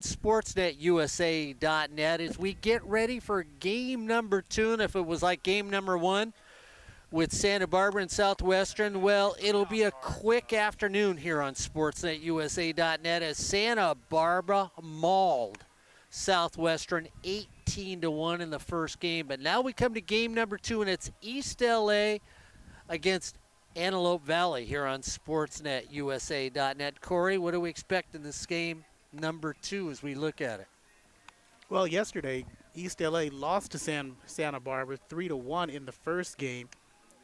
SportsNetUSA.net as we get ready for game number 2. And if it was like game number 1 with Santa Barbara and Southwestern, well, it'll be a quick afternoon here on SportsNetUSA.net as Santa Barbara mauled Southwestern 18-1 in the first game. But now we come to game number 2, and it's East LA against Antelope Valley here on SportsNetUSA.net. Corey, what do we expect in this game number 2 as we look at it? Well, yesterday, East LA lost to Santa Barbara 3-1 in the first game.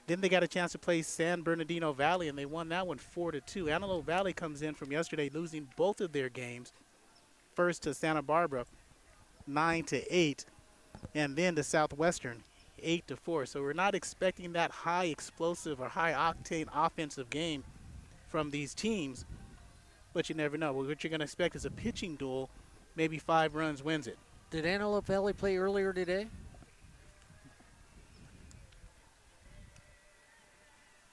Then they got a chance to play San Bernardino Valley, and they won that one 4-2. Antelope Valley comes in from yesterday losing both of their games. First to Santa Barbara, 9-8, and then to Southwestern, 8-4. So we're not expecting that high explosive or high octane offensive game from these teams. But you never know. What you're going to expect is a pitching duel. Maybe 5 runs wins it. Did Antelope Valley play earlier today?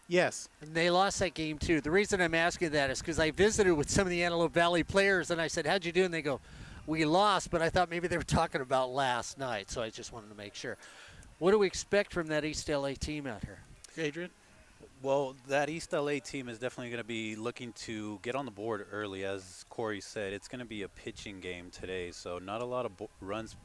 Yes. And they lost that game, too. The reason I'm asking that is because I visited with some of the Antelope Valley players, and I said, how'd you do? And they go, we lost, but I thought maybe they were talking about last night, so I just wanted to make sure. What do we expect from that East LA team out here? Adrian? Well, that East LA team is definitely going to be looking to get on the board early. As Corey said, it's going to be a pitching game today, so not a lot of runs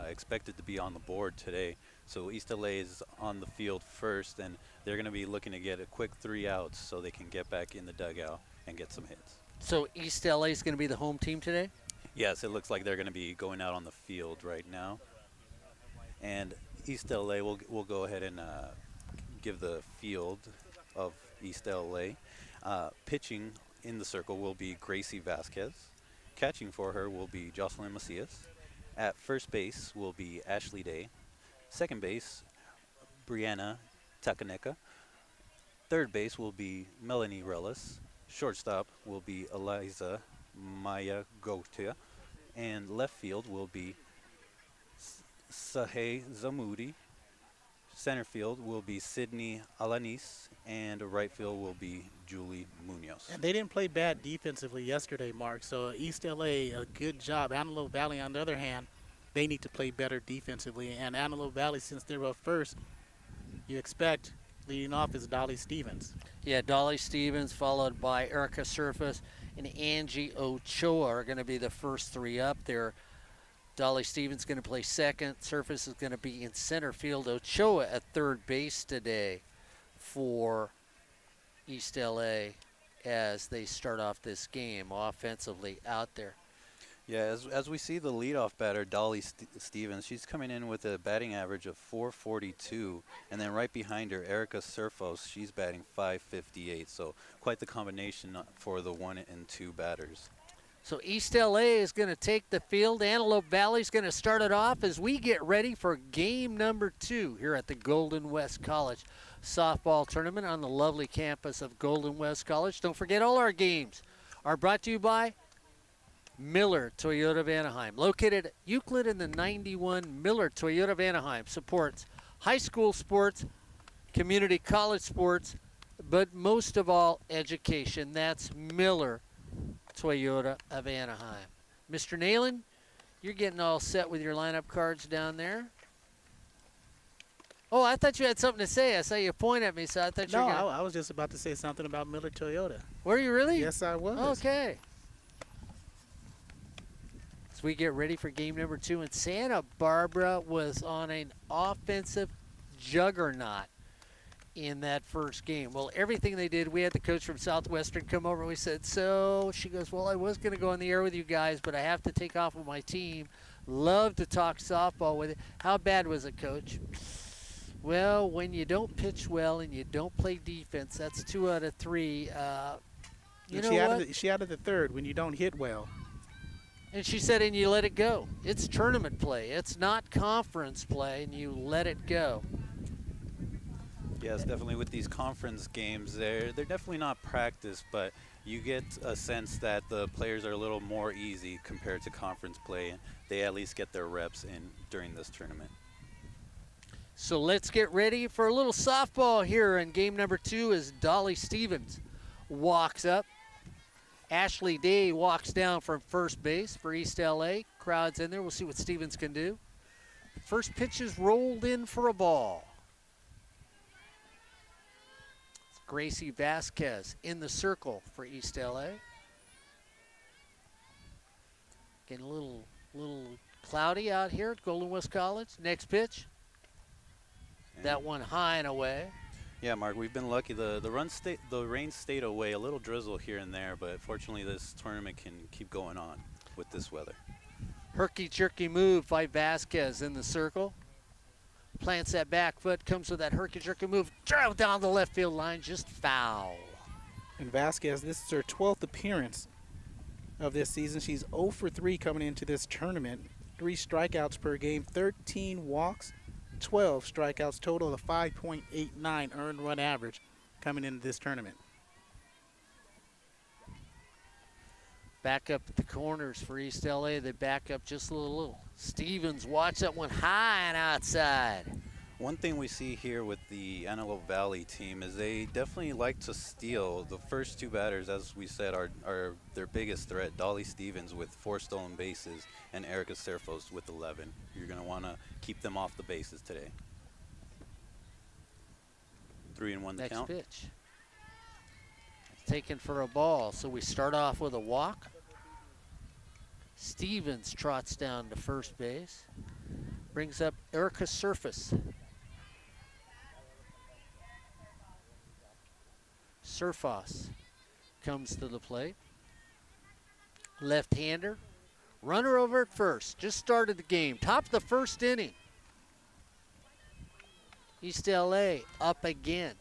expected to be on the board today. So East LA is on the field first, and they're going to be looking to get a quick 3 outs so they can get back in the dugout and get some hits. So East LA is going to be the home team today? Yes, it looks like they're going to be going out on the field right now. And East LA, we'll go ahead and give the field of East LA. Pitching in the circle will be Gracie Vasquez. Catching for her will be Jocelyn Macias. At first base will be Ashley Day. Second base, Brianna Takaneka. Third base will be Melanie Relis. Shortstop will be Eliza Maya Gotia. And left field will be Sahey Zamudi. Center field will be Sydney Alanis, and right field will be Julie Munoz. And they didn't play bad defensively yesterday, Mark, so East LA, a good job. Antelope Valley, on the other hand, they need to play better defensively. And Antelope Valley, since they're up first, you expect leading off is Dolly Stevens. Yeah, Dolly Stevens, followed by Erica Surface and Angie Ochoa are going to be the first 3 up there. Dolly Stevens going to play second. Surface is going to be in center field. Ochoa at third base today for East LA as they start off this game offensively out there. Yeah, as we see the leadoff batter, Dolly Stevens, she's coming in with a batting average of .442, and then right behind her, Erica Surfos, she's batting .558. So quite the combination for the 1 and 2 batters. So East LA is going to take the field. Antelope Valley is going to start it off as we get ready for game number 2 here at the Golden West College softball tournament on the lovely campus of Golden West College. Don't forget, all our games are brought to you by Miller Toyota of Anaheim. Located at Euclid in the 91, Miller Toyota of Anaheim supports high school sports, community college sports, but most of all, education. That's Miller Toyota of Anaheim. Mr. Nalen, you're getting all set with your lineup cards down there. Oh, I thought you had something to say. I saw you point at me, so I thought you were going to... No, I was just about to say something about Miller Toyota. Were you really? Yes, I was. Okay. As we get ready for game number 2, and Santa Barbara was on an offensive juggernaut in that first game. Well, everything they did, we had the coach from Southwestern come over and we said, so she goes, well, I was going to go on the air with you guys, but I have to take off with my team. Love to talk softball with it. How bad was it, Coach? Well, when you don't pitch well and you don't play defense, that's 2 out of 3. She added the third, when you don't hit well. And she said, and you let it go. It's tournament play. It's not conference play, and you let it go. Yes, definitely with these conference games, they're definitely not practice, but you get a sense that the players are a little more easy compared to conference play, and they at least get their reps in during this tournament. So let's get ready for a little softball here in game number 2 as Dolly Stevens walks up. Ashley Day walks down from first base for East LA. Crowd's in there. We'll see what Stevens can do. First pitch is rolled in for a ball. It's Gracie Vasquez in the circle for East LA. Getting a little cloudy out here at Golden West College. Next pitch. And that one high and away. Yeah, Mark, we've been lucky. The rain stayed away, a little drizzle here and there, but fortunately this tournament can keep going on with this weather. Herky-jerky move by Vasquez in the circle. Plants that back foot, comes with that herky-jerky move, drive down the left field line, just foul. And Vasquez, this is her 12th appearance of this season. She's 0 for 3 coming into this tournament. 3 strikeouts per game, 13 walks, 12 strikeouts, total of 5.89 earned run average coming into this tournament. Back up at the corners for East LA. They back up just a little. Stevens, watch that one high and outside. One thing we see here with the Antelope Valley team is they definitely like to steal. The first 2 batters, as we said, are their biggest threat. Dolly Stevens with 4 stolen bases and Erica Serfos with 11. You're going to want to keep them off the bases today. 3-1 the count. Next pitch. Taken for a ball, so we start off with a walk. Stevens trots down to first base. Brings up Erica Surface. Surfos comes to the plate. Left-hander. Runner over at first. Just started the game. Top of the first inning. East LA up again.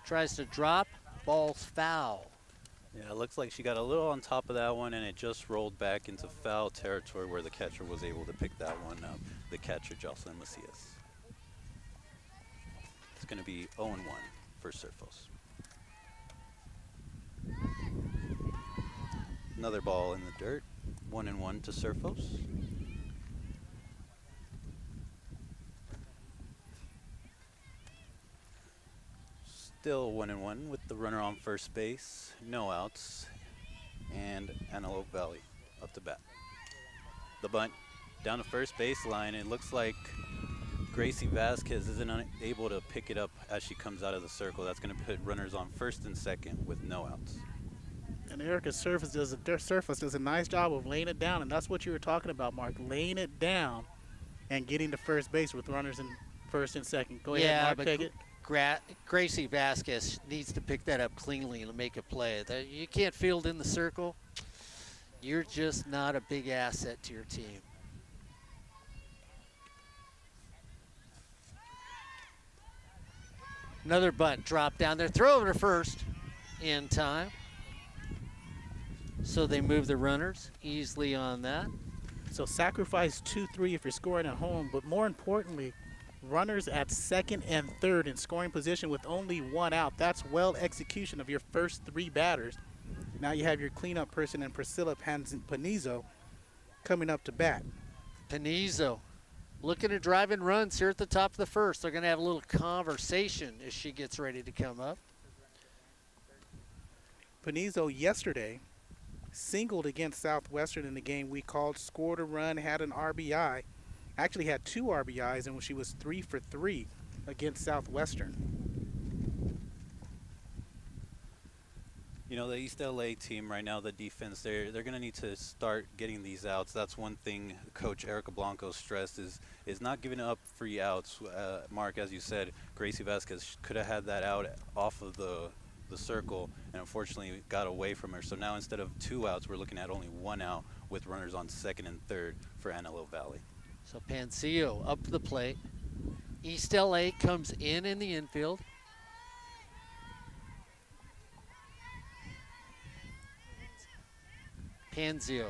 Tries to drop. Ball's foul. Yeah, it looks like she got a little on top of that one, and it just rolled back into foul territory where the catcher was able to pick that one up. The catcher, Jocelyn Macias. It's going to be 0-1 for Surfos. Another ball in the dirt. 1-1 to Surfos. Still 1-1 with the runner on first base, no outs, and Antelope Valley up to bat. The bunt down to first baseline. It looks like Gracie Vasquez isn't able to pick it up as she comes out of the circle. That's going to put runners on first and second with no outs. And Erica Surface does a nice job of laying it down, and that's what you were talking about, Mark, laying it down and getting to first base with runners in first and second. Go ahead, Mark, take it. Gracie Vasquez needs to pick that up cleanly and make a play. You can't field in the circle. You're just not a big asset to your team. Another bunt drop down there. Throw over to first in time. So they move the runners easily on that. So sacrifice 2-3 if you're scoring at home, but more importantly, runners at second and third in scoring position with only 1 out. That's well execution of your first 3 batters. Now you have your cleanup person and Priscilla Panizo coming up to bat. Panizo looking to drive in runs here at the top of the first. They're going to have a little conversation as she gets ready to come up. Panizo yesterday singled against Southwestern in the game we called, scored a run, had an RBI. Actually had 2 RBIs, and she was 3 for 3 against Southwestern. You know, the East LA team right now, the defense, they're going to need to start getting these outs. That's one thing Coach Erica Blanco stressed is not giving up free outs. Mark, as you said, Gracie Vasquez could have had that out off of the circle, and unfortunately got away from her. So now instead of 2 outs, we're looking at only 1 out with runners on second and third for Antelope Valley. So Pancio up to the plate. East LA comes in the infield. Pancio.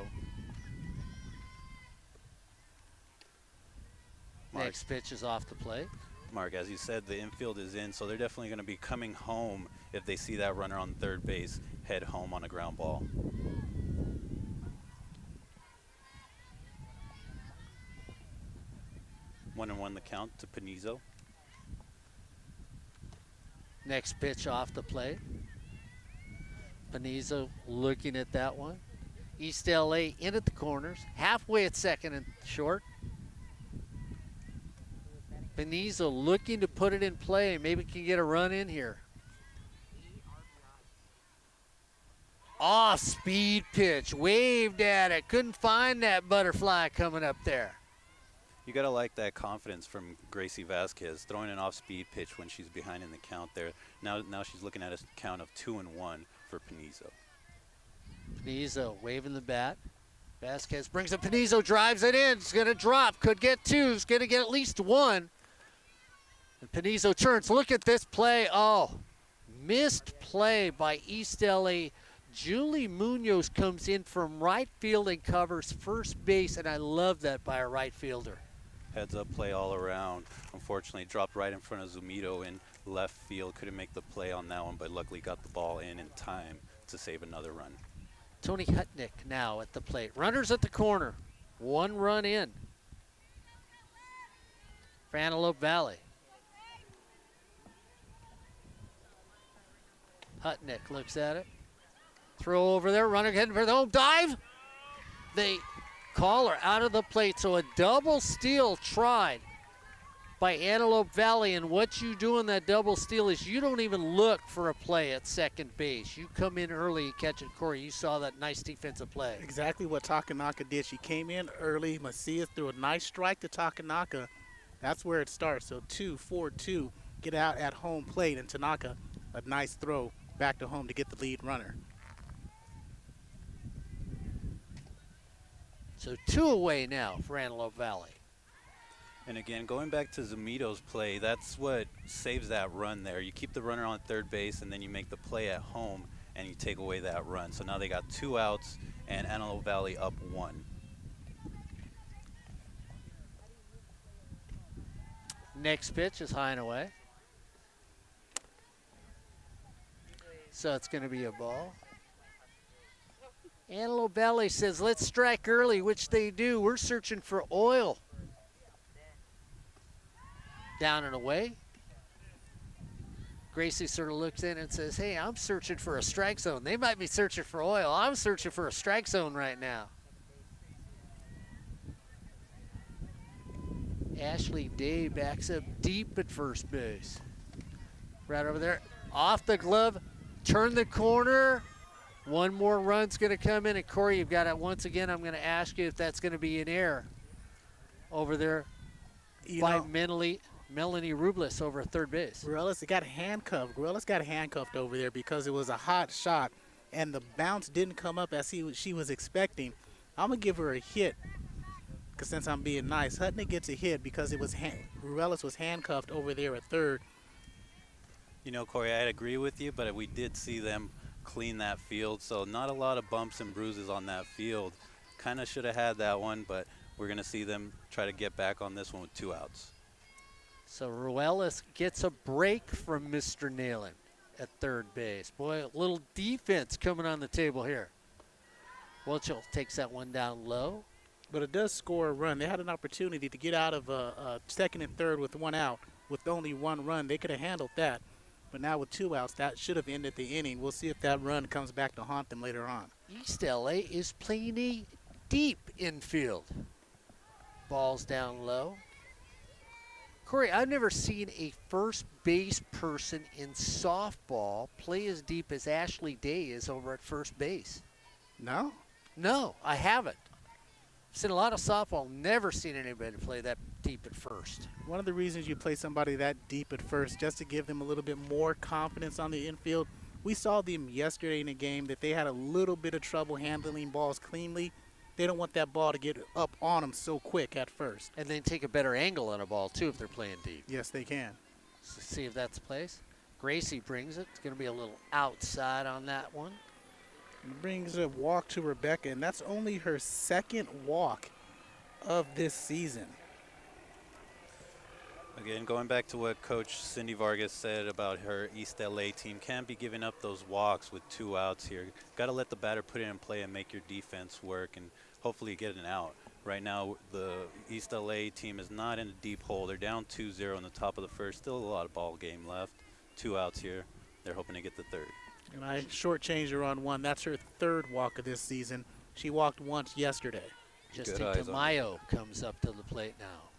Next pitch is off the plate. Mark, as you said, the infield is in, so they're definitely going to be coming home if they see that runner on third base head home on a ground ball. One and one the count to Panizo. Next pitch off the plate. Panizo looking at that one. East LA in at the corners, halfway at second and short. Panizo looking to put it in play. Maybe can get a run in here. Off speed pitch, waved at it. Couldn't find that butterfly coming up there. You got to like that confidence from Gracie Vasquez, throwing an off-speed pitch when she's behind in the count there. Now she's looking at a count of 2-1 for Panizo. Panizo waving the bat. Vasquez brings it. Panizo drives it in. It's going to drop. Could get two. It's going to get at least one. And Panizo turns. Look at this play. Oh, missed play by East LA. Julie Munoz comes in from right field and covers first base, and I love that by a right fielder. Heads up play all around. Unfortunately, dropped right in front of Zumito in left field. Couldn't make the play on that one, but luckily got the ball in time to save another run. Tony Hutnick now at the plate. Runners at the corner. 1 run in for Antelope Valley. Hutnick looks at it. Throw over there. Runner heading for the home. Dive. They call her out of the plate. So a double steal tried by Antelope Valley. And what you do in that double steal is you don't even look for a play at second base. You come in early and catch it. Corey, you saw that nice defensive play. Exactly what Takanaka did. She came in early. Macias threw a nice strike to Takanaka. That's where it starts. So 2-4-2. Get out at home plate. And Tanaka, a nice throw back to home to get the lead runner. So 2 away now for Antelope Valley. And again, going back to Zumito's play, that's what saves that run there. You keep the runner on third base, and then you make the play at home, and you take away that run. So now they got 2 outs, and Antelope Valley up 1. Next pitch is high and away. So it's going to be a ball. Antelope Valley says, let's strike early, which they do. We're searching for oil. Down and away. Gracie sort of looks in and says, hey, I'm searching for a strike zone. They might be searching for oil. I'm searching for a strike zone right now. Ashley Day backs up deep at first base. Right over there. Off the glove. Turn the corner. 1 more run's going to come in. And Corey, you've got it once again. I'm going to ask you if that's going to be an error over there by Melanie Rubles over at third base. Morales got handcuffed. Morales got handcuffed over there because it was a hot shot, and the bounce didn't come up as she was expecting. I'm going to give her a hit because since I'm being nice. Hutnick gets a hit because it was Morales was handcuffed over there at third. You know, Corey, I'd agree with you, but we did see them clean that field, so not a lot of bumps and bruises on that field. Kind of should have had that one, but we're going to see them try to get back on this one with 2 outs. So Ruelas gets a break from Mr. Nalen at third base. Boy, a little defense coming on the table here. Welchel takes that one down low. But it does score a run. They had an opportunity to get out of second and third with 1 out. With only 1 run, they could have handled that. But now with 2 outs, that should have ended the inning. We'll see if that run comes back to haunt them later on. East LA is playing a deep infield. Ball's down low. Corey, I've never seen a first base person in softball play as deep as Ashley Day is over at first base. No? No, I haven't. Seen a lot of softball, never seen anybody play that deep at first. One of the reasons you play somebody that deep at first, just to give them a little bit more confidence on the infield. We saw them yesterday in a game that they had a little bit of trouble handling balls cleanly. They don't want that ball to get up on them so quick at first. And then take a better angle on a ball, too, if they're playing deep. Yes, they can. So see if that's the place. Gracie brings it. It's going to be a little outside on that one. Brings a walk to Rebecca, and that's only her 2nd walk of this season. Again, going back to what Coach Cindy Vargas said about her East LA team, can't be giving up those walks with 2 outs here. Got to let the batter put it in play and make your defense work and hopefully get an out. Right now, the East LA team is not in a deep hole. They're down 2-0 in the top of the first. Still a lot of ball game left. 2 outs here. They're hoping to get the 3rd. And I shortchanged her on one. That's her third walk of this season. She walked once yesterday. Justin Tamayo comes up to the plate now.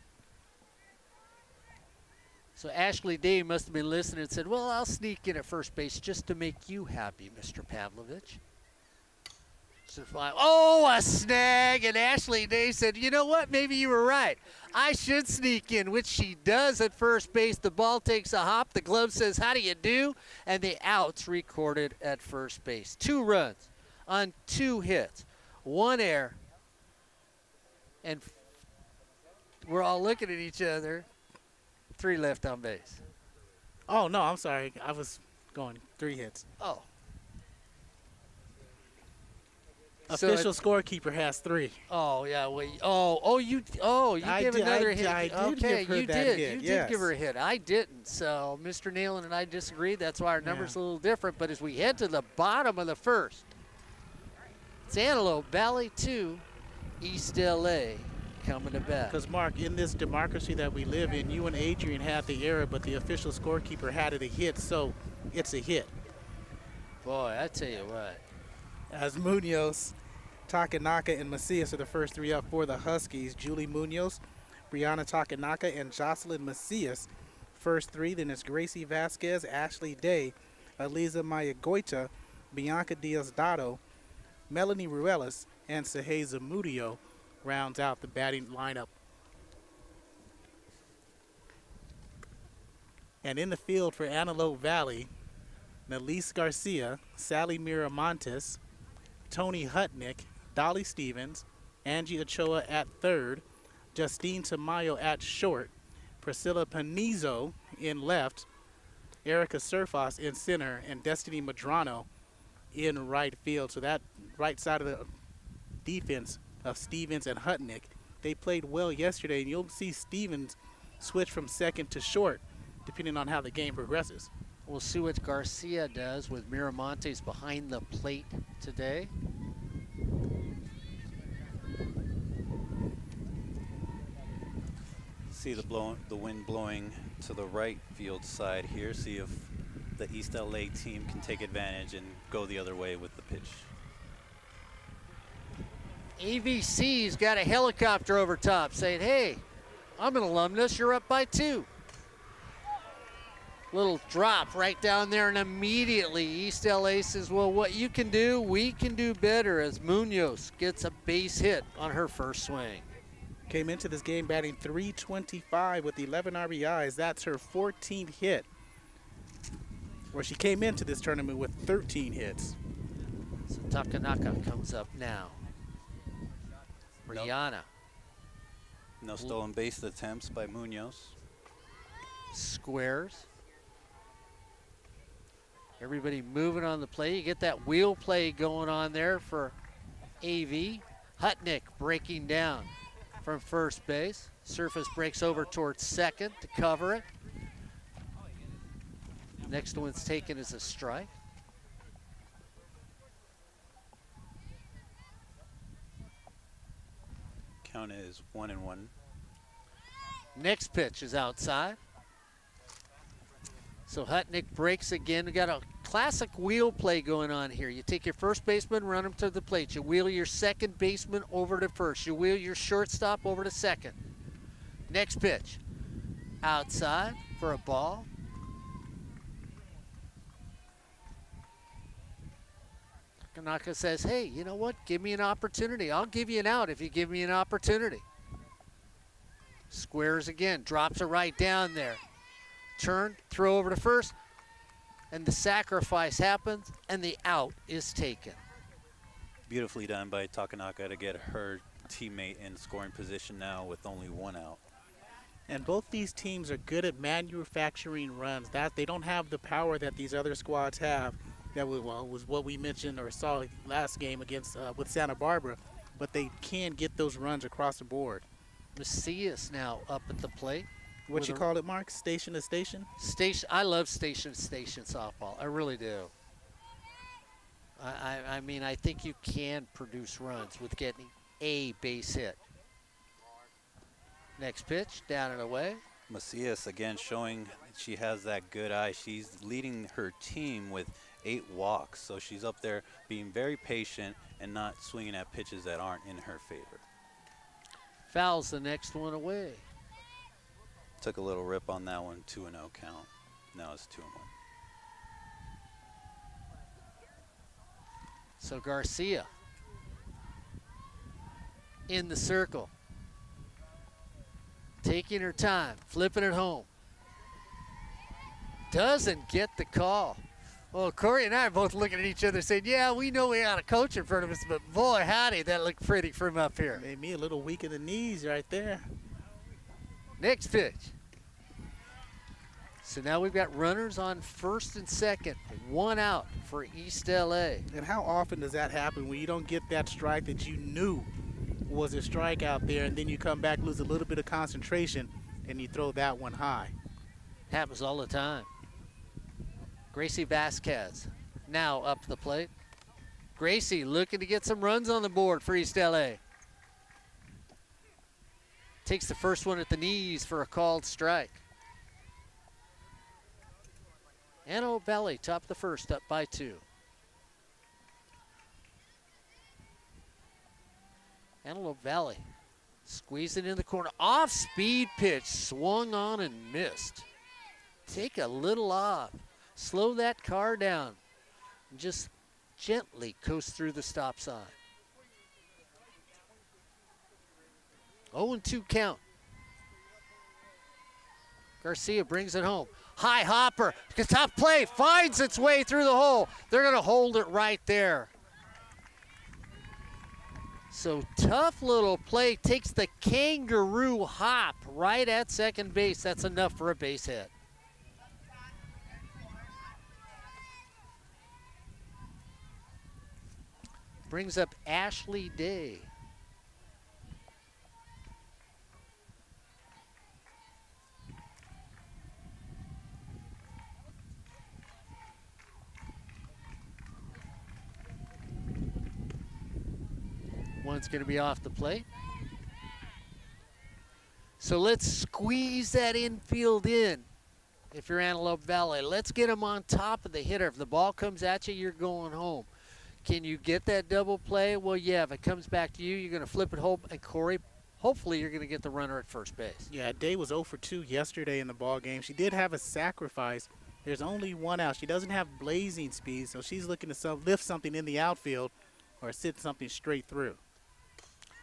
So Ashley Day must have been listening and said, well, I'll sneak in at first base just to make you happy, Mr. Pavlovich. So a snag, and Ashley Day said, you know what, maybe you were right. I should sneak in, which she does at first base. The ball takes a hop. The glove says, how do you do? And the out's recorded at first base. 2 runs on 2 hits, 1 error. And we're all looking at each other. 3 left on base. Oh, no, I'm sorry. I was going 3 hits. Oh. Official scorekeeper has 3. Oh yeah, you gave another hit. I did okay, give her you that did. hit, You yes. did give her a hit. I didn't. So Mr. Nalen and I disagreed. That's why our number's a little different. But as we head to the bottom of the first, it's Antelope Valley 2, East LA coming to bat. Because, Mark, in this democracy that we live in, you and Adrian had the error, but the official scorekeeper had it a hit, so it's a hit. Boy, I tell you what. As Munoz, Takanaka, and Macias are the first 3 up for the Huskies. Julie Munoz, Brianna Takanaka, and Jocelyn Macias, first 3. Then it's Gracie Vasquez, Ashley Day, Eliza Mayagoita, Bianca Diaz-Dado, Melanie Ruelas, and Sahey Zamudio rounds out the batting lineup. And in the field for Antelope Valley, Nalise Garcia, Sally Miramontes, Tony Hutnick, Dolly Stevens, Angie Ochoa at third, Justine Tamayo at short, Priscilla Panizo in left, Erica Surfas in center, and Destiny Madrano in right field. So that right side of the defense of Stevens and Hutnick, they played well yesterday, and you'll see Stevens switch from second to short depending on how the game progresses. We'll see what Garcia does with Miramontes behind the plate today. See the wind blowing to the right field side here. See if the East LA team can take advantage and go the other way with the pitch. AVC's got a helicopter over top saying, hey, I'm an alumnus, you're up by 2. Little drop right down there, and immediately East LA says, well, what you can do, we can do better, as Munoz gets a base hit on her first swing. Came into this game batting .325 with 11 RBIs. That's her 14th hit. Where she came into this tournament with 13 hits. So Takanaka comes up now. Brianna. No stolen base attempts by Munoz. Squares. Everybody moving on the play. You get that wheel play going on there for AV. Hutnick breaking down from first base. Surface breaks over towards second to cover it. Next one's taken as a strike. Count is 1-1. Next pitch is outside. So Hutnick breaks again. We got a classic wheel play going on here. You take your first baseman, run him to the plate. You wheel your second baseman over to first. You wheel your shortstop over to second. Next pitch. Outside for a ball. Tanaka says, hey, you know what? Give me an opportunity. I'll give you an out if you give me an opportunity. Squares again. Drops it right down there. Turn, throw over to first, and the sacrifice happens, and the out is taken. Beautifully done by Takanaka to get her teammate in scoring position now with only 1 out. And both these teams are good at manufacturing runs. That they don't have the power that these other squads have. That was what we mentioned or saw last game against with Santa Barbara, but they can get those runs across the board. Macias now up at the plate. What you call it, Mark? Station to station? Station. I love station to station softball. I really do. I mean, I think you can produce runs with getting a base hit. Next pitch, down and away. Macias again showing she has that good eye. She's leading her team with 8 walks. So she's up there being very patient and not swinging at pitches that aren't in her favor. Fouls the next one away. Took a little rip on that one, 2-0 count. Now it's 2-1. So Garcia in the circle. Taking her time, flipping it home. Doesn't get the call. Well, Corey and I are both looking at each other saying, yeah, we know we got a coach in front of us, but boy, howdy, that looked pretty from up here. Made me a little weak in the knees right there. Next pitch. So now we've got runners on first and second, 1 out for East LA. And how often does that happen when you don't get that strike that you knew was a strike out there, and then you come back, lose a little bit of concentration, and you throw that one high? Happens all the time. Gracie Vasquez now up the plate. Gracie looking to get some runs on the board for East LA. Takes the first one at the knees for a called strike. Antelope Valley top the first, up by 2. Antelope Valley squeezing in the corner. Off speed pitch, swung on and missed. Take a little off. Slow that car down. And just gently coast through the stop sign. 0-2 count. Garcia brings it home. High hopper, tough play, finds its way through the hole. They're gonna hold it right there. So tough little play, takes the kangaroo hop right at second base. That's enough for a base hit. Brings up Ashley Day. One's going to be off the plate. So let's squeeze that infield in. If you're Antelope Valley, let's get them on top of the hitter. If the ball comes at you, you're going home. Can you get that double play? Well, yeah, if it comes back to you, you're going to flip it home. And Corey, hopefully you're going to get the runner at first base. Yeah, Day was 0 for 2 yesterday in the ball game. She did have a sacrifice. There's only 1 out. She doesn't have blazing speed, so she's looking to lift something in the outfield or sit something straight through.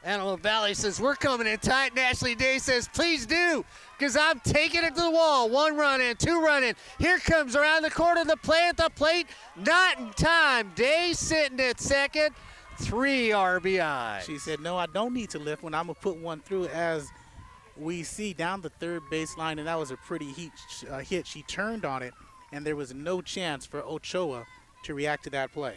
Antelope Valley says, we're coming in tight, and Ashley Day says, please do, because I'm taking it to the wall. 1 run in, 2 run in. Here comes around the corner, the play at the plate. Not in time. Day sitting at second, 3 RBI. She said, no, I don't need to lift one. I'm going to put one through, as we see down the third baseline, and that was a pretty hit. She turned on it, and there was no chance for Ochoa to react to that play.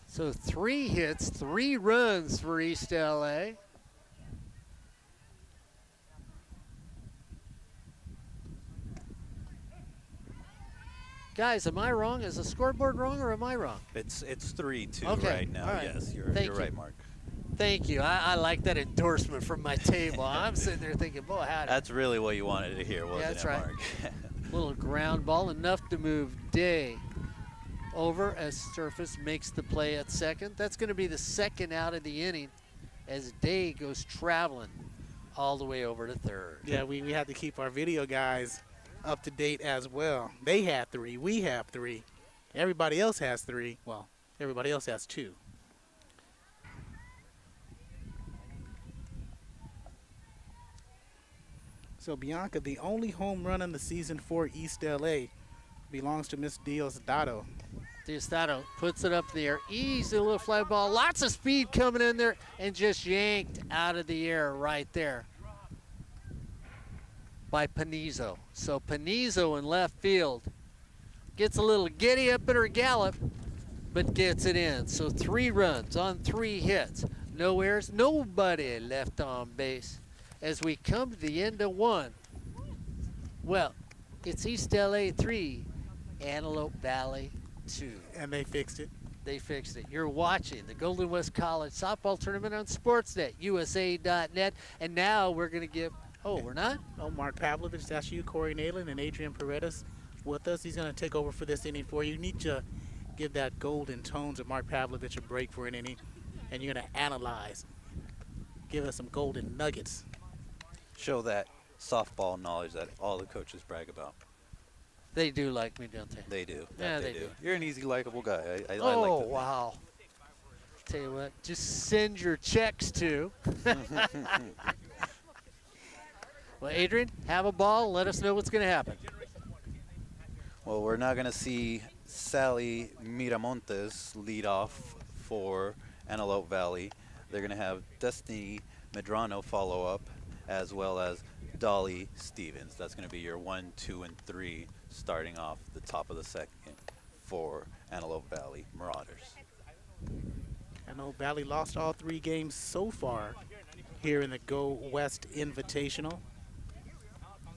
So 3 hits, 3 runs for East LA. Guys, am I wrong? Is the scoreboard wrong, or am I wrong? It's 3-2 okay. right now. Right. Yes, you're right, Mark. Thank you. I like that endorsement from my table. I'm sitting there thinking, boy, how That's really what you wanted to hear, wasn't that's it, right. Mark? Little ground ball, enough to move Day over as Surface makes the play at second. That's going to be the 2nd out of the inning as Day goes traveling all the way over to third. Yeah, we had to keep our video guys up to date as well. They had 3. We have 3. Everybody else has 3. Well, everybody else has 2. So, Bianca, the only home run in the season for East LA belongs to Miss Diosdado. Diosdado puts it up in the air. Easy little fly ball. Lots of speed coming in there and just yanked out of the air right there by Panizo. So Panizo in left field gets a little giddy up in her gallop, but gets it in. So 3 runs on 3 hits. No errors, nobody left on base. As we come to the end of 1, well, it's East LA 3, Antelope Valley 2. And they fixed it. They fixed it. You're watching the Golden West College softball tournament on Sportsnet, USA.net. And now we're going to give, we're not? Oh, Mark Pavlovich, that's you, Corey Nalen, and Adrian Paredes with us. He's going to take over for this inning for you. You need to give that golden tones of Mark Pavlovich a break for an inning, and you're going to analyze. Give us some golden nuggets. Show that softball knowledge that all the coaches brag about. They do like me, don't they? They do. Yeah, That they do. You're an easy, likable guy. I Oh, like that. wow. Tell you what, just send your checks to. Well, Adrian, have a ball and let us know what's going to happen. Well, we're now going to see Sally Miramontes lead off for Antelope Valley. They're going to have Destiny Medrano follow up, as well as Dolly Stevens. That's going to be your 1, 2, and 3 starting off the top of the second for Antelope Valley Marauders. Antelope Valley lost all 3 games so far here in the Go West Invitational.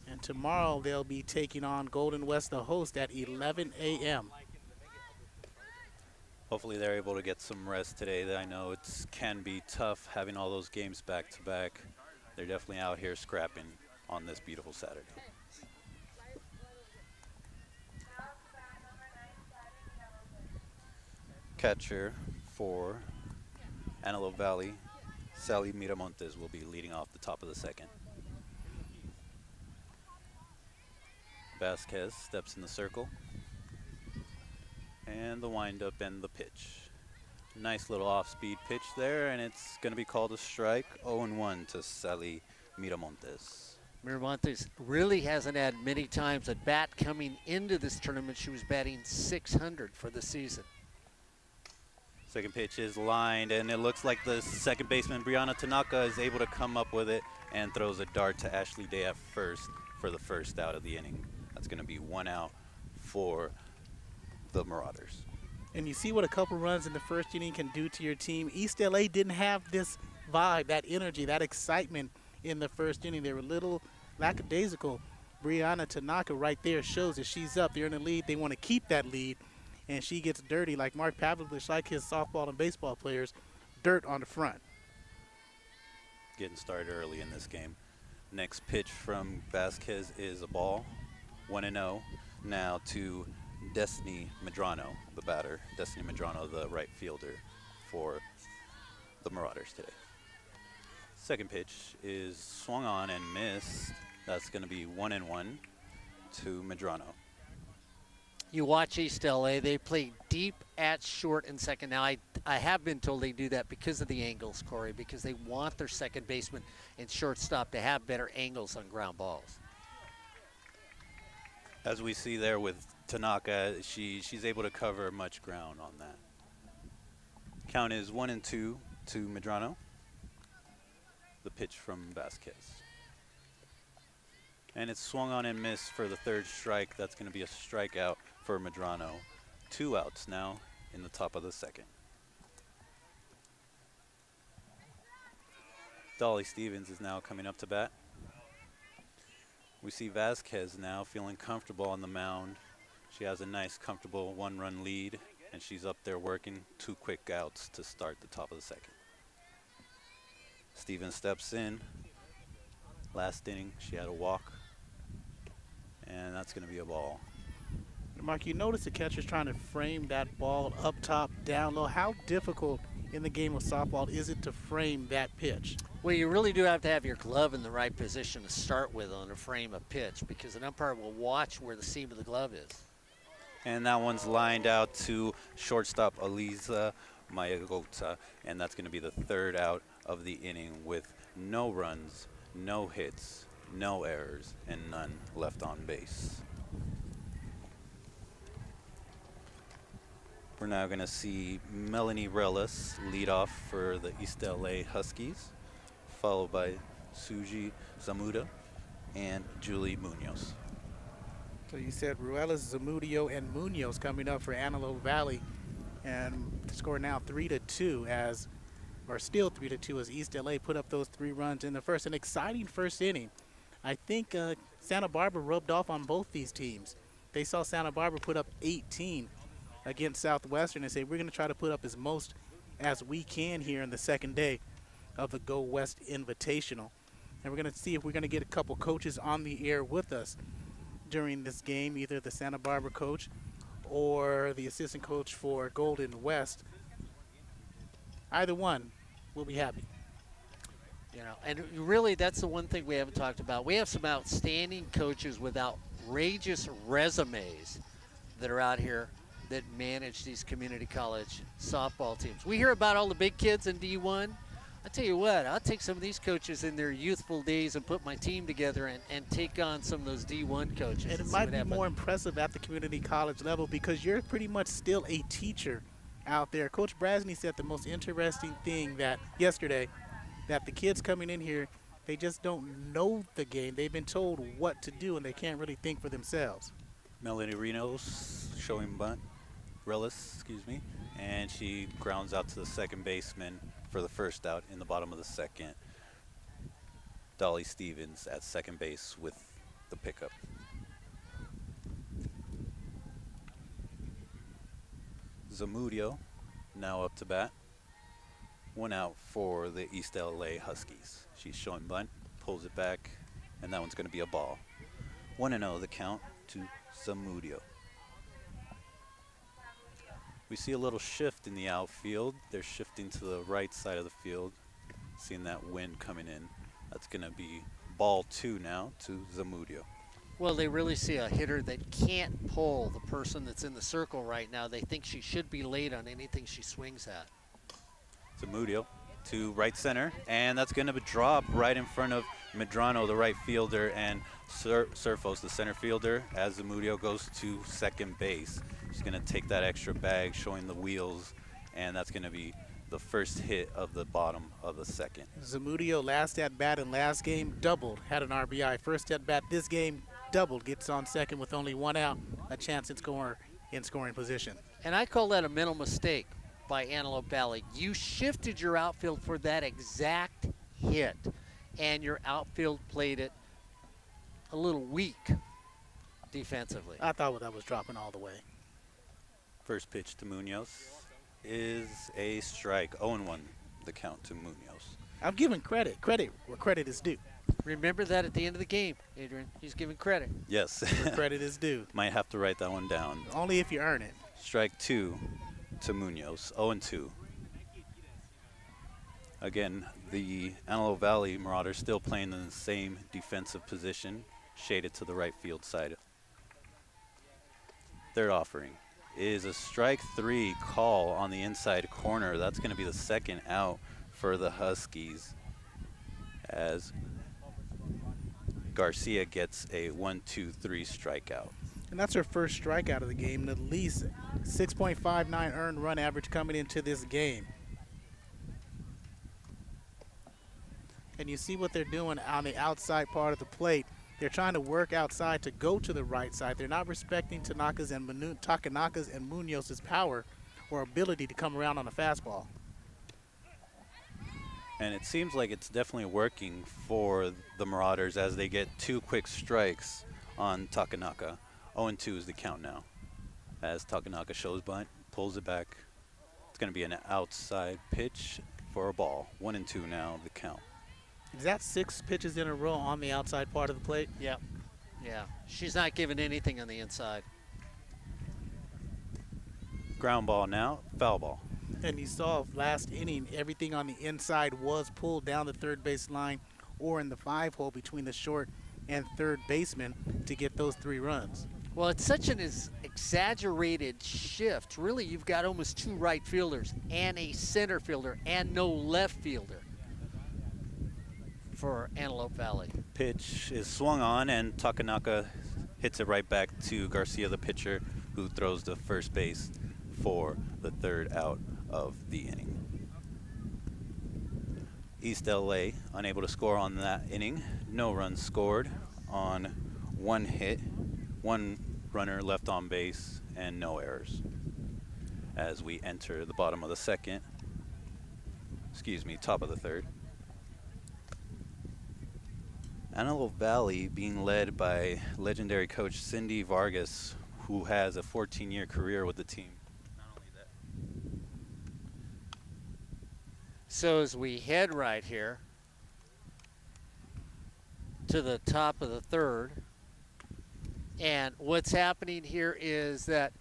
And tomorrow they'll be taking on Golden West, the host, at 11 a.m. Hopefully they're able to get some rest today. I know it can be tough having all those games back to back. They're definitely out here scrapping on this beautiful Saturday. Catcher for Antelope Valley, Sally Miramontes, will be leading off the top of the second. Vasquez steps in the circle. And the windup and the pitch. Nice little off-speed pitch there, and it's going to be called a strike. 0-1 to Sally Miramontes. Miramontes really hasn't had many times at bat coming into this tournament. She was batting .600 for the season. Second pitch is lined, and it looks like the second baseman, Brianna Tanaka, is able to come up with it and throws a dart to Ashley Day at first for the first out of the inning. That's going to be 1 out for the Marauders. And you see what a couple runs in the first inning can do to your team. East LA didn't have this vibe, that energy, that excitement in the first inning. They were a little lackadaisical. Brianna Tanaka right there shows that she's up. They're in the lead. They want to keep that lead. And she gets dirty like Mark Pavlovich, like his softball and baseball players, dirt on the front. Getting started early in this game. Next pitch from Vasquez is a ball. 1-0 now to Destiny Medrano, the batter. Destiny Medrano, the right fielder for the Marauders today. Second pitch is swung on and missed. That's going to be 1-1 to Medrano. You watch East LA, they play deep at short and second. Now, I have been told they do that because of the angles, Corey, because they want their second baseman and shortstop to have better angles on ground balls. As we see there with Tanaka, she's able to cover much ground on that. Count is 1-2 to Medrano. The pitch from Vasquez. And it's swung on and missed for the third strike. That's going to be a strikeout for Medrano. 2 outs now in the top of the second. Dolly Stevens is now coming up to bat. We see Vasquez now feeling comfortable on the mound. She has a nice, comfortable 1-run lead, and she's up there working 2 quick outs to start the top of the second. Stevens steps in. Last inning, she had a walk, and that's going to be a ball. Mark, you notice the catcher's trying to frame that ball up top, down low. How difficult in the game of softball is it to frame that pitch? Well, you really do have to have your glove in the right position to start with on a frame of pitch, because an umpire will watch where the seam of the glove is. And that one's lined out to shortstop Aliza Mayagota, and that's going to be the third out of the inning with no runs, no hits, no errors, and none left on base. We're now going to see Melanie Relis lead off for the East LA Huskies, followed by Suji Zamuda and Julie Munoz. So you said Ruelas, Zamudio, and Munoz coming up for Antelope Valley, and the score now 3-2 as East LA put up those 3 runs in the first. An exciting first inning. I think Santa Barbara rubbed off on both these teams. They saw Santa Barbara put up 18 against Southwestern and say, we're going to try to put up as most as we can here in the second day of the Go West Invitational. And we're going to see if we're going to get a couple coaches on the air with us. during this game, either the Santa Barbara coach or the assistant coach for Golden West. Either one will be happy. You know, and really that's the one thing we haven't talked about. We have some outstanding coaches with outrageous resumes that are out here that manage these community college softball teams. We hear about all the big kids in D1. I tell you what, I'll take some of these coaches in their youthful days and put my team together and take on some of those D1 coaches. And it might be more impressive at the community college level because you're pretty much still a teacher out there. Coach Brasney said the most interesting thing that yesterday, that the kids coming in here, they just don't know the game. They've been told what to do and they can't really think for themselves. Melanie Reno's showing bunt, Relis, excuse me, and she grounds out to the second baseman for the first out in the bottom of the second. Dolly Stevens at second base with the pickup. Zamudio now up to bat. 1 out for the East LA Huskies. She's showing bunt, pulls it back, and that one's going to be a ball. 1-0 the count to Zamudio. We see a little shift in the outfield. They're shifting to the right side of the field, seeing that wind coming in. That's going to be ball 2 now to Zamudio. Well, they really see a hitter that can't pull the person that's in the circle right now. They think she should be late on anything she swings at. Zamudio to right center, and that's going to drop right in front of Medrano, the right fielder, and Surfos, the center fielder, as Zamudio goes to second base. She's going to take that extra bag, showing the wheels, and that's going to be the first hit of the bottom of the second. Zamudio last at bat in last game doubled, had an RBI. First at bat this game doubled, gets on second with only 1 out, a chance in scoring position. And I call that a mental mistake by Antelope Valley. You shifted your outfield for that exact hit, and your outfield played it a little weak defensively. I thought that was dropping all the way. First pitch to Munoz is a strike. 0-1 the count to Munoz. I'm giving credit where credit is due. Remember that at the end of the game, Adrian. He's giving credit. Yes. Where credit is due. Might have to write that one down. Only if you earn it. Strike 2 to Munoz. 0-2. Again, the Antelope Valley Marauders still playing in the same defensive position, shaded to the right field side. Third offering is a strike 3 call on the inside corner. That's going to be the second out for the Huskies, as Garcia gets a 1-2-3 strikeout. And that's her first strikeout of the game, and at least 6.59 earned run average coming into this game. And you see what they're doing on the outside part of the plate. They're trying to work outside to go to the right side. They're not respecting Takanaka's and Munoz's power or ability to come around on a fastball. And it seems like it's definitely working for the Marauders as they get 2 quick strikes on Takanaka. 0-2 is the count now, as Takanaka shows bunt, pulls it back. It's going to be an outside pitch for a ball. 1-2 now the count. Is that 6 pitches in a row on the outside part of the plate? Yeah. Yeah. She's not giving anything on the inside. Ground ball now, foul ball. And you saw last inning, everything on the inside was pulled down the third base line or in the 5-hole between the short and third baseman to get those 3 runs. Well, it's such an exaggerated shift. Really, you've got almost 2 right fielders and a center fielder and no left fielder for Antelope Valley. Pitch is swung on, and Takanaka hits it right back to Garcia, the pitcher, who throws to first base for the third out of the inning. East LA unable to score on that inning. No runs scored on 1 hit, 1 runner left on base, and no errors. As we enter the bottom of the second, top of the third. Antelope Valley being led by legendary coach Cindy Vargas, who has a 14-year career with the team. Not only that. So as we head right here to the top of the third, And what's happening here is that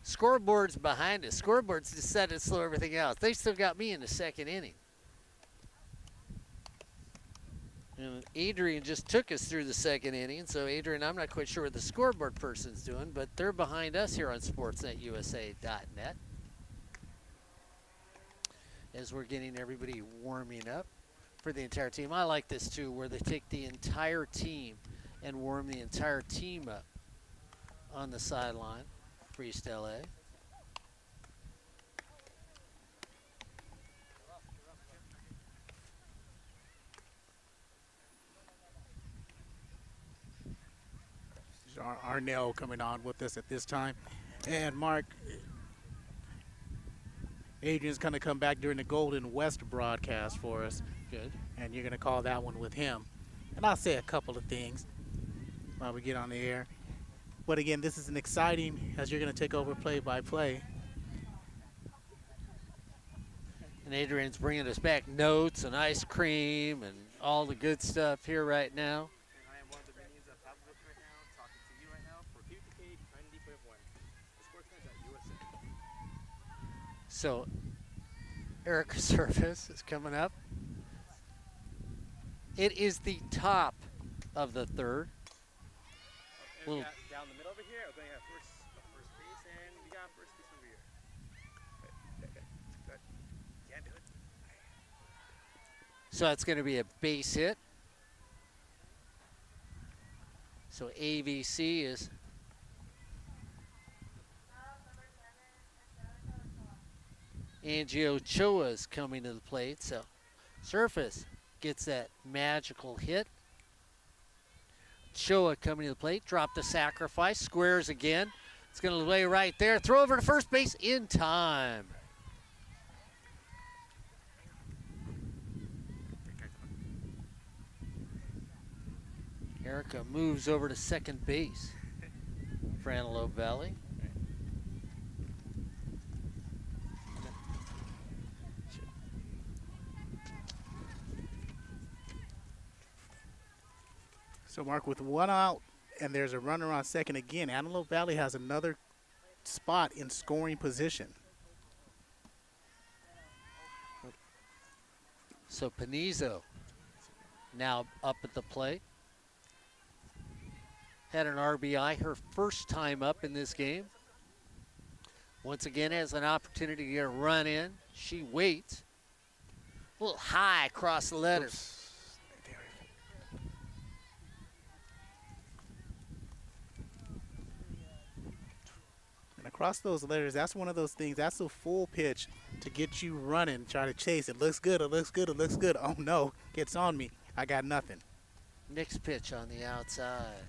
scoreboard's behind us. Scoreboard's decided to slow everything else. They still got me in the second inning. And Adrian just took us through the second inning. So, Adrian, I'm not quite sure what the scoreboard person's doing, but they're behind us here on SportsNetUSA.net as we're getting everybody warming up for the entire team. I like this, too, where they take the entire team and warm the entire team up on the sideline for East LA. Arnell coming on with us at this time. And Mark, Adrian's going to come back during the Golden West broadcast for us. Good. And you're going to call that one with him. And I'll say a couple of things while we get on the air. But again, this is an exciting, as you're going to take over play-by-play. And Adrian's bringing us back notes and ice cream and all the good stuff here right now. And I am one of the minions of Pablo right now, talking to you right now for PPK 90.1, the Sportsnet.USA. So, Erica Service is coming up. It is the top of the third. And we got down the middle over here, we're going to have first base, and we got first base over here. Good. Can't do it. So it's going to be a base hit. So AVC is Angie Ochoa is coming to the plate. So Surface gets that magical hit. Ochoa coming to the plate, drop the sacrifice, squares again. It's going to lay right there. Throw over to first base in time. Erica moves over to second base for Antelope Valley. So, Mark, with one out and there's a runner on second again, Antelope Valley has another spot in scoring position. So Panizo now up at the plate. Had an RBI her first time up in this game. Once again has an opportunity to get a run in. She waits. A little high across the letters. Oops. And across those letters, that's one of those things, that's a full pitch to get you running, try to chase. It looks good, it looks good, it looks good. Oh no, gets on me. I got nothing. Next pitch on the outside.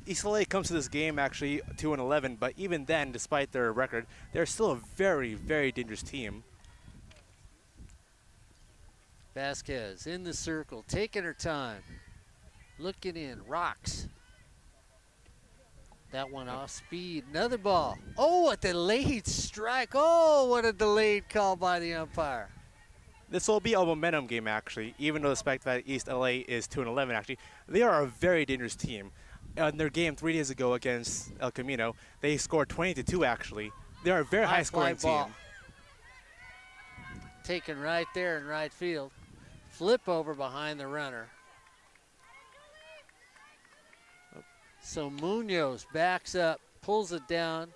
East LA comes to this game actually 2-11, but even then, despite their record, they're still a very, very dangerous team. Vasquez in the circle, taking her time. Looking in, rocks. That one off speed, another ball. Oh, a delayed strike. Oh, what a delayed call by the umpire. This will be a momentum game actually, even though despite that East LA is 2-11 actually. They are a very dangerous team. In their game 3 days ago against El Camino, they scored 20-2 actually. They are a very high scoring team. Taken right there in right field. Flip over behind the runner. So Munoz backs up, pulls it down,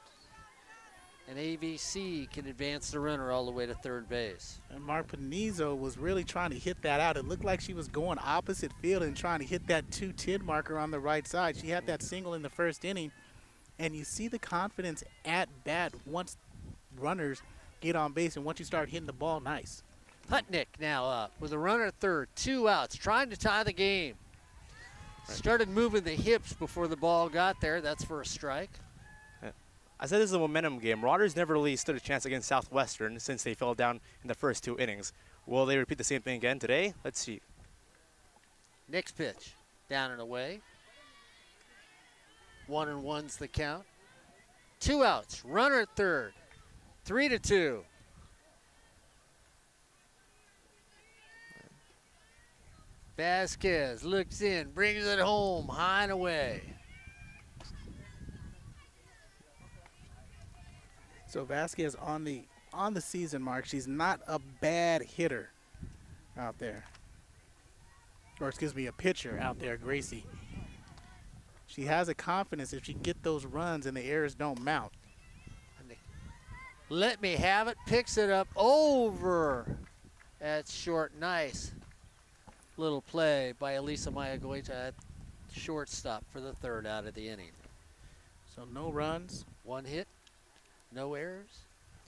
and AVC can advance the runner all the way to third base. And Mark Panizo was really trying to hit that out. It looked like she was going opposite field and trying to hit that 210 marker on the right side. She had that single in the first inning, and you see the confidence at bat once runners get on base and once you start hitting the ball nice. Putnick now up with a runner at third, 2 outs, trying to tie the game. Started moving the hips before the ball got there. That's for a strike. I said this is a momentum game. Marauders never really stood a chance against Southwestern since they fell down in the first 2 innings. Will they repeat the same thing again today? Let's see. Next pitch, down and away. 1-1's the count. 2 outs, runner at third, 3-2. Vasquez looks in, brings it home, high and away. So Vasquez on the season, Mark. She's not a bad hitter out there. Or excuse me, a pitcher out there, Gracie. She has a confidence if she get those runs and the errors don't mount. Let me have it. Picks it up over at short. Nice little play by Elisa Mayagoita at shortstop for the third out of the inning. So no runs. One hit, no errors,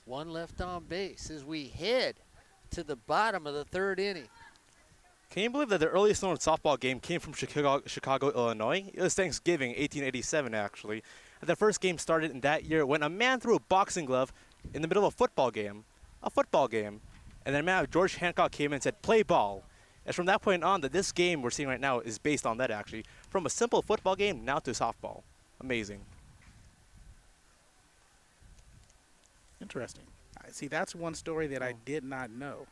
one left on base as we head to the bottom of the third inning. Can you believe that the earliest known softball game came from Chicago, Illinois? It was Thanksgiving, 1887, actually. And the first game started in that year when a man threw a boxing glove in the middle of a football game. And then a man, George Hancock, came in and said, "Play ball." It's from that point on that this game we're seeing right now is based on that, actually. From a simple football game now to softball. Amazing. Interesting. See, that's one story that I did not know.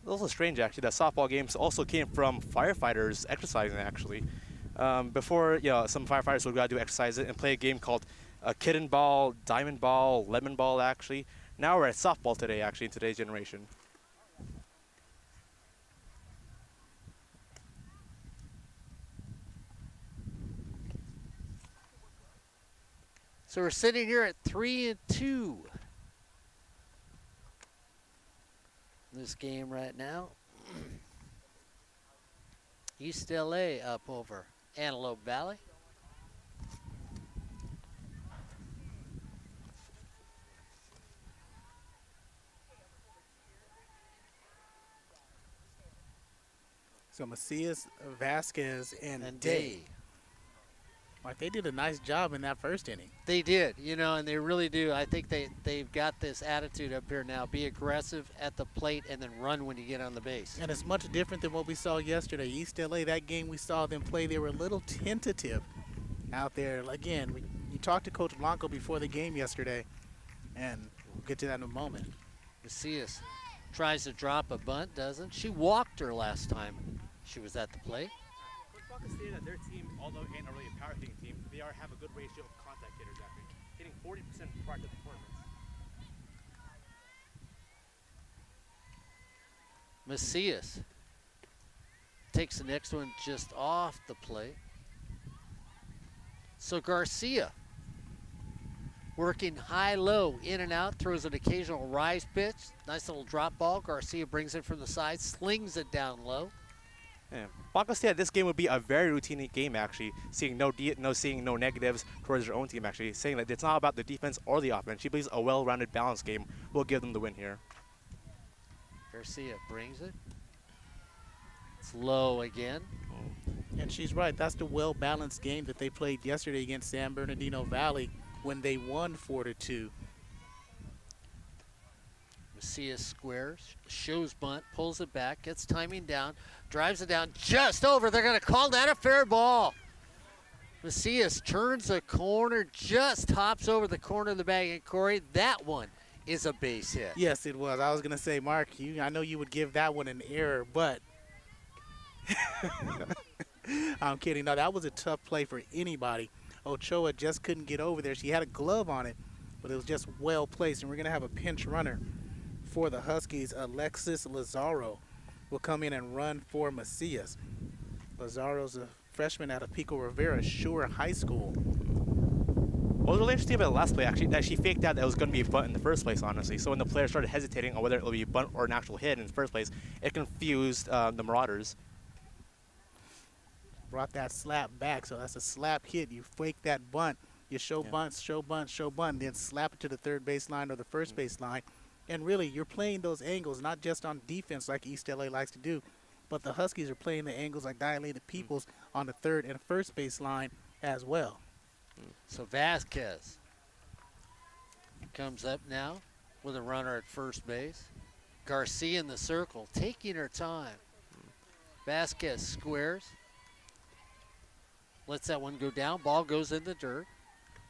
It's also strange, actually, that softball games also came from firefighters exercising, actually. Before, some firefighters would go out do exercises and play a game called kitten ball, diamond ball, lemon ball, actually. Now we're at softball today, actually, in today's generation. So we're sitting here at 3-2. This game right now. East LA up over Antelope Valley. So Macias, Vasquez, and Day. Like, they did a nice job in that first inning. They did, and they really do. I think they've got this attitude up here now. Be aggressive at the plate and then run when you get on the base. And it's much different than what we saw yesterday. East LA, that game we saw them play, they were a little tentative out there. Again, you talked to Coach Blanco before the game yesterday, and we'll get to that in a moment. Macias tries to drop a bunt, doesn't she? Walked her last time she was at the plate. Coach Blanco stated that their team, although ain't a really a power hitting team, they have a good ratio of contact hitters, actually, hitting 40% prior to the tournaments. Macias takes the next one just off the plate. So Garcia working high-low, in and out, throws an occasional rise pitch. Nice little drop ball. Garcia brings it from the side, slings it down low. Yeah. Blanco said this game would be a very routine game, actually, seeing no negatives towards their own team, actually, saying that it's not about the defense or the offense. She believes a well-rounded, balanced game will give them the win here. Garcia brings it. It's low again. And she's right. That's the well-balanced game that they played yesterday against San Bernardino Valley when they won 4-2. Macias squares, shows bunt, pulls it back, gets timing down, drives it down just over. They're going to call that a fair ball. Macias turns the corner, just hops over the corner of the bag. And Corey, that one is a base hit. Yes, it was. I was going to say, Mark, I know you would give that one an error, but I'm kidding. No, that was a tough play for anybody. Ochoa just couldn't get over there. She had a glove on it, but it was just well placed. And we're going to have a pinch runner for the Huskies. Alexis Lazaro will come in and run for Macias. Lazaro's a freshman out of Pico Rivera Shore High School. What was really interesting about the last play, actually, that she faked out that it was going to be a bunt in the first place, honestly. So when the player started hesitating on whether it would be a bunt or an actual hit in the first place, it confused the Marauders. Brought that slap back, so that's a slap hit. You fake that bunt. You show bunts, show bunt, show bunt, then slap it to the third baseline or the first baseline. And really, you're playing those angles, not just on defense like East LA likes to do, but the Huskies are playing the angles like Dilated Peoples on the third and first baseline as well. So Vasquez comes up now with a runner at first base. Garcia in the circle, taking her time. Vasquez squares. Lets that one go down. Ball goes in the dirt.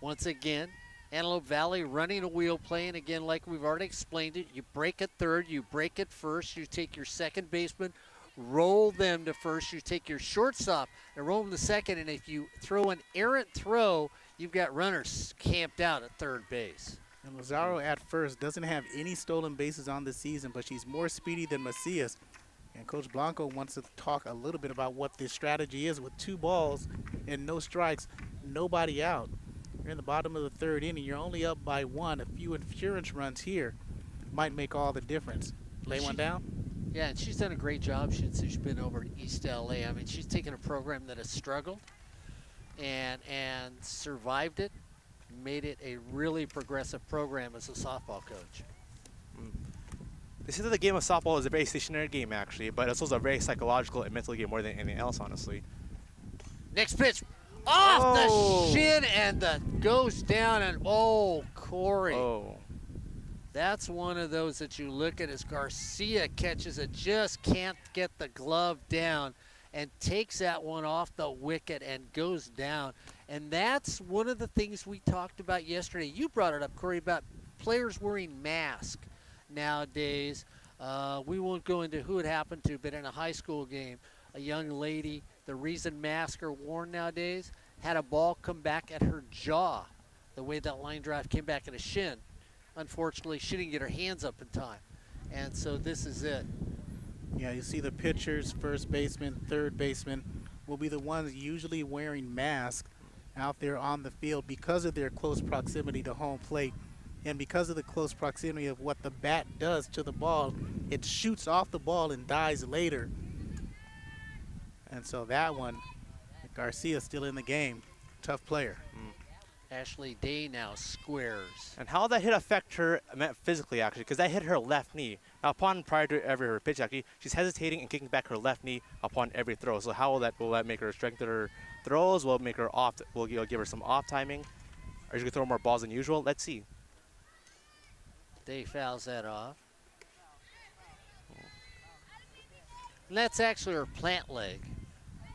Once again, Antelope Valley running a wheel play, and again, like we've already explained it, you break at third, you break at first, you take your second baseman roll them to first. You take your shortstop and roll them to second, and if you throw an errant throw, you've got runners camped out at third base. And Lazaro at first doesn't have any stolen bases on this season, but she's more speedy than Macias. And Coach Blanco wants to talk a little bit about what this strategy is with 2 balls and no strikes, nobody out. You're in the bottom of the 3rd inning. You're only up by 1. A few insurance runs here might make all the difference. Lay one down. Yeah, and she's done a great job since she's been over at East LA. I mean, she's taken a program that has struggled and survived it, made it a really progressive program as a softball coach. They say that the game of softball is a very stationary game, actually, but it's also a very psychological and mental game more than anything else, honestly. Next pitch, off the shin, and goes down, and Corey. That's one of those that you look at as Garcia catches it, just can't get the glove down, and takes that one off the wicket and goes down. And that's one of the things we talked about yesterday. You brought it up, Corey, about players wearing masks nowadays. We won't go into who it happened to, but in a high school game, a young lady, the reason masks are worn nowadays, had a ball come back at her jaw, the way that line drive came back at a shin. Unfortunately, she didn't get her hands up in time. And so this is it. Yeah, you see the pitchers, first baseman, third baseman will be the ones usually wearing masks out there on the field because of their close proximity to home plate. And because of the close proximity of what the bat does to the ball, it shoots off the ball and dies later. And so that one, Garcia's still in the game. Tough player. Ashley Day now squares. And how that hit affect her physically, actually, because that hit her left knee. Now, upon prior to every her pitch, actually, she's hesitating and kicking back her left knee upon every throw. So how will that make her strengthen her throws? Will it make her off? Will give her some off timing? Or is she gonna throw more balls than usual? Let's see. Day fouls that off. And that's actually her plant leg.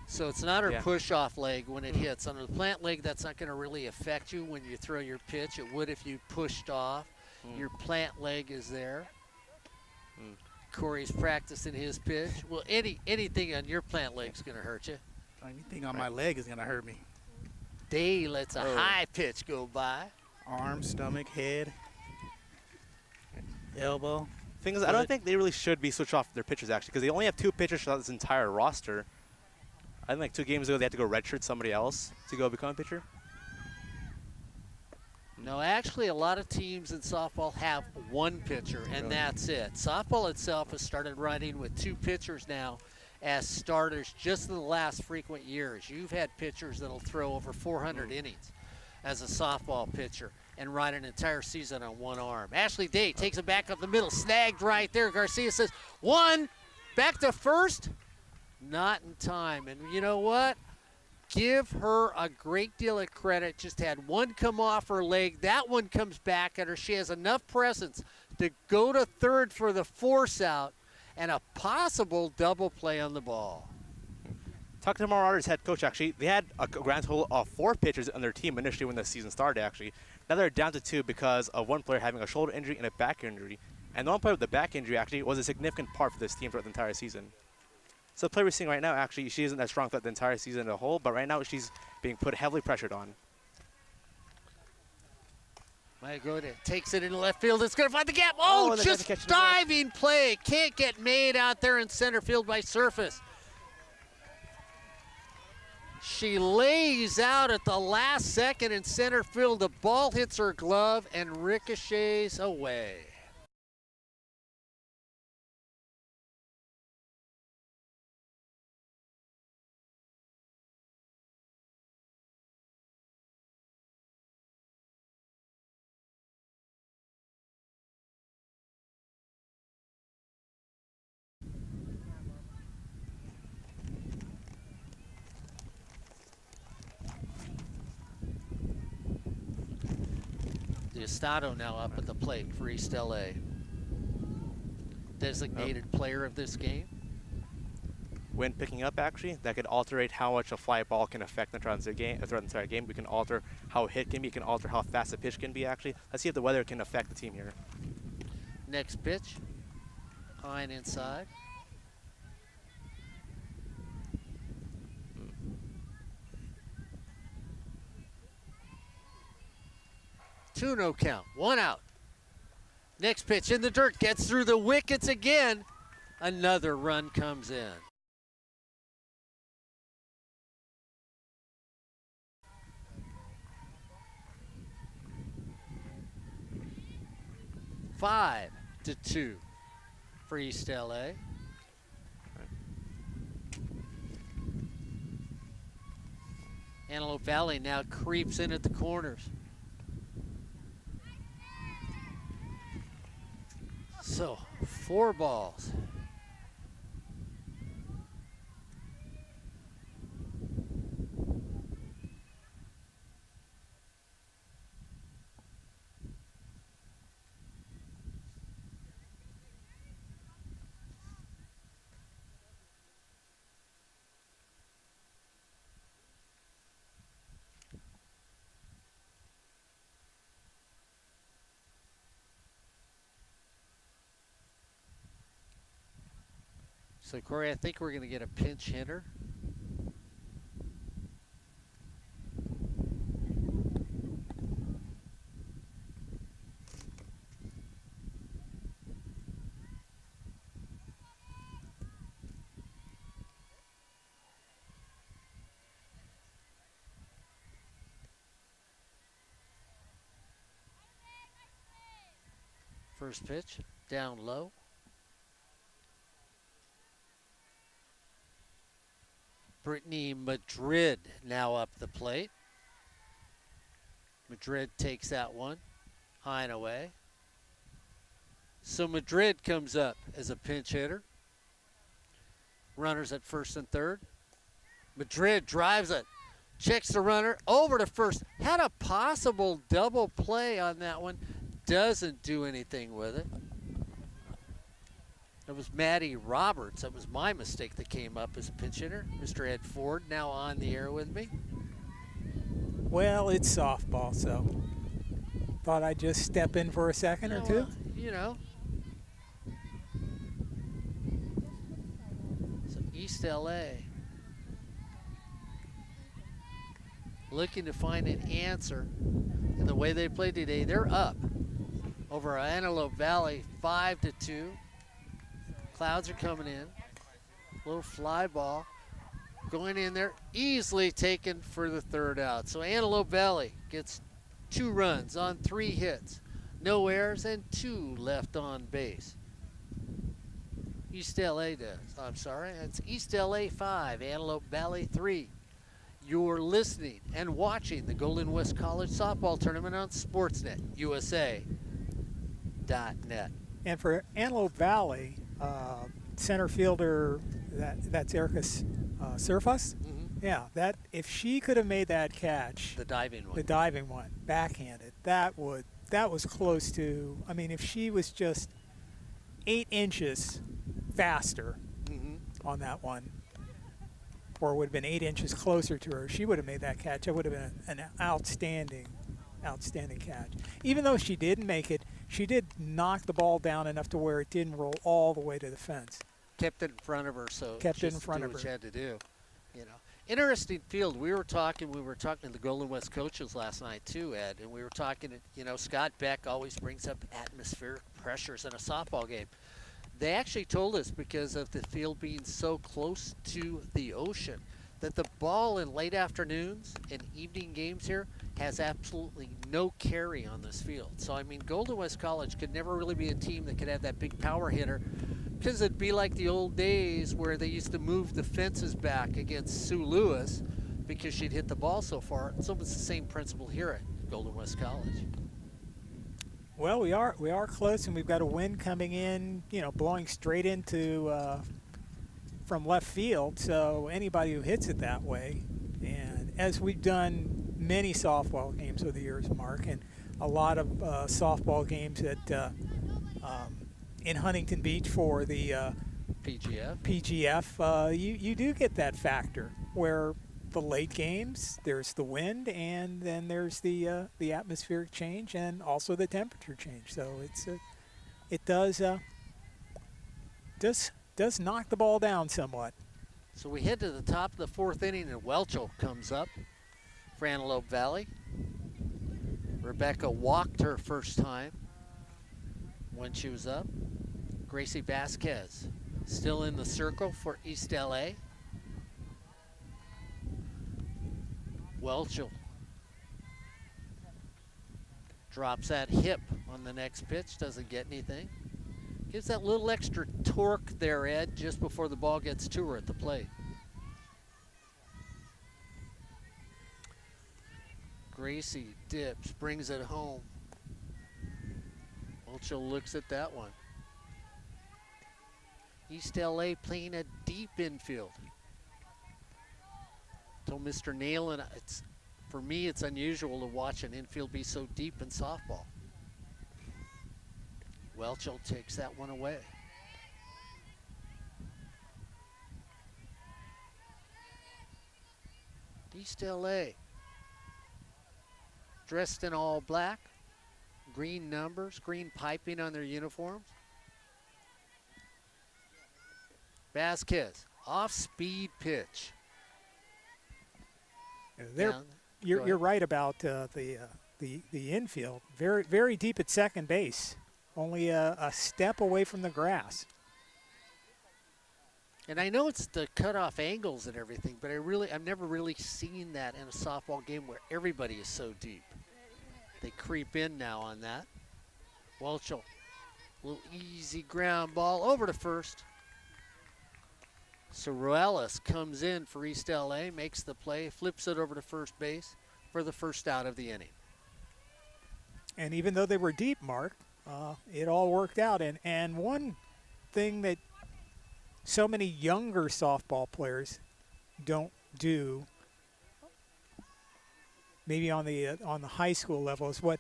So it's not her push-off leg when it hits. On the plant leg, that's not going to really affect you when you throw your pitch. It would if you pushed off. Your plant leg is there. Corey's practicing his pitch. Well, anything on your plant leg is going to hurt you. Anything on my leg is going to hurt me. Day lets a high pitch go by. Arm, stomach, head, elbow. Thing is, I don't think they really should be switched off their pitchers, actually, because they only have 2 pitchers throughout this entire roster. I think like 2 games ago they had to go redshirt somebody else to go become a pitcher. No, actually a lot of teams in softball have 1 pitcher, and that's it. Softball itself has started running with 2 pitchers now as starters just in the last frequent years. You've had pitchers that'll throw over 400 innings as a softball pitcher and ride an entire season on 1 arm. Ashley Day takes it back up the middle, snagged right there. Garcia says, 1, back to first. Not in time. And you know what? Give her a great deal of credit. Just had 1 come off her leg. That one comes back at her. She has enough presence to go to third for the force out and a possible double play on the ball. Talking to Marauders head coach, actually, they had a grand total of 4 pitchers on their team initially when the season started, actually. Now they're down to 2 because of 1 player having a shoulder injury and a back injury. And the 1 player with the back injury, actually, was a significant part for this team throughout the entire season. So the player we're seeing right now, actually, she isn't that strong throughout the entire season as a whole, but right now she's being put heavily pressured on. Mygoda takes it into left field. It's going to find the gap. Oh, just diving play. Can't get made out there in center field by Surface. She lays out at the last second in center field. The ball hits her glove and ricochets away. Estado now up at the plate for East LA. Designated player of this game. Wind picking up, actually, that could alter how much a fly ball can affect the throughout the entire game. We can alter how a hit can be. We can alter how fast a pitch can be, actually. Let's see if the weather can affect the team here. Next pitch. High and inside. 2-0 count. 1 out. Next pitch in the dirt. Gets through the wickets again. Another run comes in. Five to 2 for East LA. Antelope Valley now creeps in at the corners. So 4 balls. So, Corey, I think we're going to get a pinch hitter. First pitch, down low. Brittany Madrid now up the plate. Madrid takes that one high and away. So Madrid comes up as a pinch hitter. Runners at first and third. Madrid drives it, checks the runner over to first. Had a possible double play on that one. Doesn't do anything with it. It was Maddie Roberts. That was my mistake that came up as a pinch hitter. Mr. Ed Ford now on the air with me. Well, it's softball, so thought I'd just step in for a second or two. You know. So East LA looking to find an answer in the way they played today. They're up over Antelope Valley 5-2. Clouds are coming in. Little fly ball going in there, easily taken for the third out. So Antelope Valley gets 2 runs on 3 hits, no errors, and 2 left on base. East LA does. I'm sorry, it's East LA 5, Antelope Valley 3. You're listening and watching the Golden West College softball tournament on Sportsnet USA.net. And for Antelope Valley, center fielder, that's Erica Surface. Yeah, that if she could have made that catch, The diving one, backhanded, that was close to. I mean, if she was just 8 inches faster on that one, or would have been 8 inches closer to her, she would have made that catch. It would have been an outstanding catch. Even though she didn't make it, she did knock the ball down enough to where it didn't roll all the way to the fence. Kept it in front of her, so kept it in just front do of what her. you had to do. You know, interesting field. We were talking to the Golden West coaches last night too, Ed, and we were talking. You know, Scott Beck always brings up atmospheric pressures in a softball game. They actually told us because of the field being so close to the ocean that the ball in late afternoons and evening games here has absolutely no carry on this field. So, I mean, Golden West College could never really be a team that could have that big power hitter because it'd be like the old days where they used to move the fences back against Sue Lewis because she'd hit the ball so far. It's almost the same principle here at Golden West College. Well, we are close, and we've got a wind coming in, blowing straight into from left field, so anybody who hits it that way, and as we've done many softball games over the years, Mark, and a lot of softball games at in Huntington Beach for the PGF, you do get that factor where the late games, there's the wind, and then there's the atmospheric change and also the temperature change. So it does knock the ball down somewhat. So we head to the top of the 4th inning, and Welchel comes up for Antelope Valley. Rebecca walked her first time when she was up. Gracie Vasquez still in the circle for East LA. Welchel drops that hip on the next pitch, doesn't get anything. Gives that little extra torque there, Ed, just before the ball gets to her at the plate. Gracie dips, brings it home. Welchel looks at that one. East LA playing a deep infield. Told Mr. Nailen, for me, it's unusual to watch an infield be so deep in softball. Welchel takes that one away. East LA, dressed in all black, green numbers, green piping on their uniforms. Vasquez, off-speed pitch. You're right about the infield. Very, very deep at second base. Only a step away from the grass. And I know it's the cutoff angles and everything, but I've never really seen that in a softball game where everybody is so deep. They creep in now on that. Welchel, little easy ground ball over to first. Sorellis comes in for East LA, makes the play, flips it over to first base for the first out of the inning. And even though they were deep, Mark, it all worked out. And one thing that so many younger softball players don't do, maybe on the high school level, is what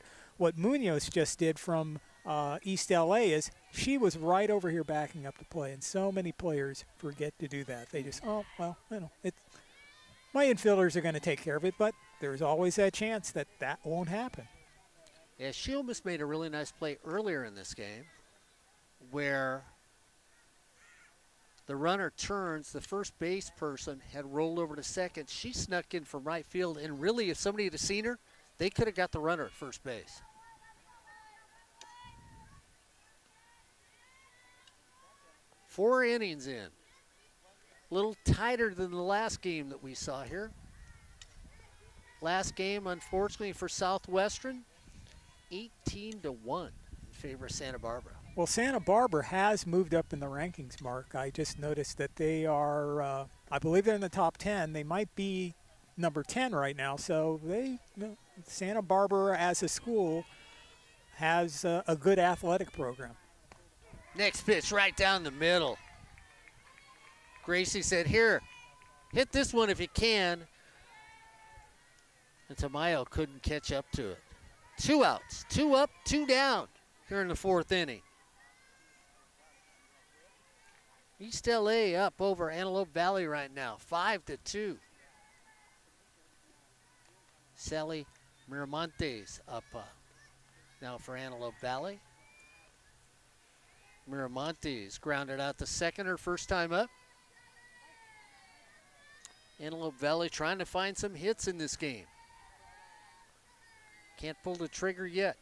Munoz just did from East LA. Is she was right over here backing up the play, and so many players forget to do that. They just, oh well, my infielders are going to take care of it, but there's always that chance that won't happen. Yeah, she almost made a really nice play earlier in this game where the runner turns, the first base person had rolled over to second. She snuck in from right field, and really, if somebody had seen her, they could have got the runner at first base. Four innings in. A little tighter than the last game that we saw here. Last game, unfortunately, for Southwestern, 18-1 in favor of Santa Barbara. Well, Santa Barbara has moved up in the rankings, Mark. I just noticed that they are, I believe they're in the top 10. They might be number 10 right now. So Santa Barbara as a school has a good athletic program. Next pitch right down the middle. Gracie said, here, hit this one if you can. And Tamayo couldn't catch up to it. 2 outs, 2 up, 2 down here in the fourth inning. East LA up over Antelope Valley right now, 5-2. Sally Miramontes up now for Antelope Valley. Miramontes grounded out to second, her first time up. Antelope Valley trying to find some hits in this game. Can't pull the trigger yet.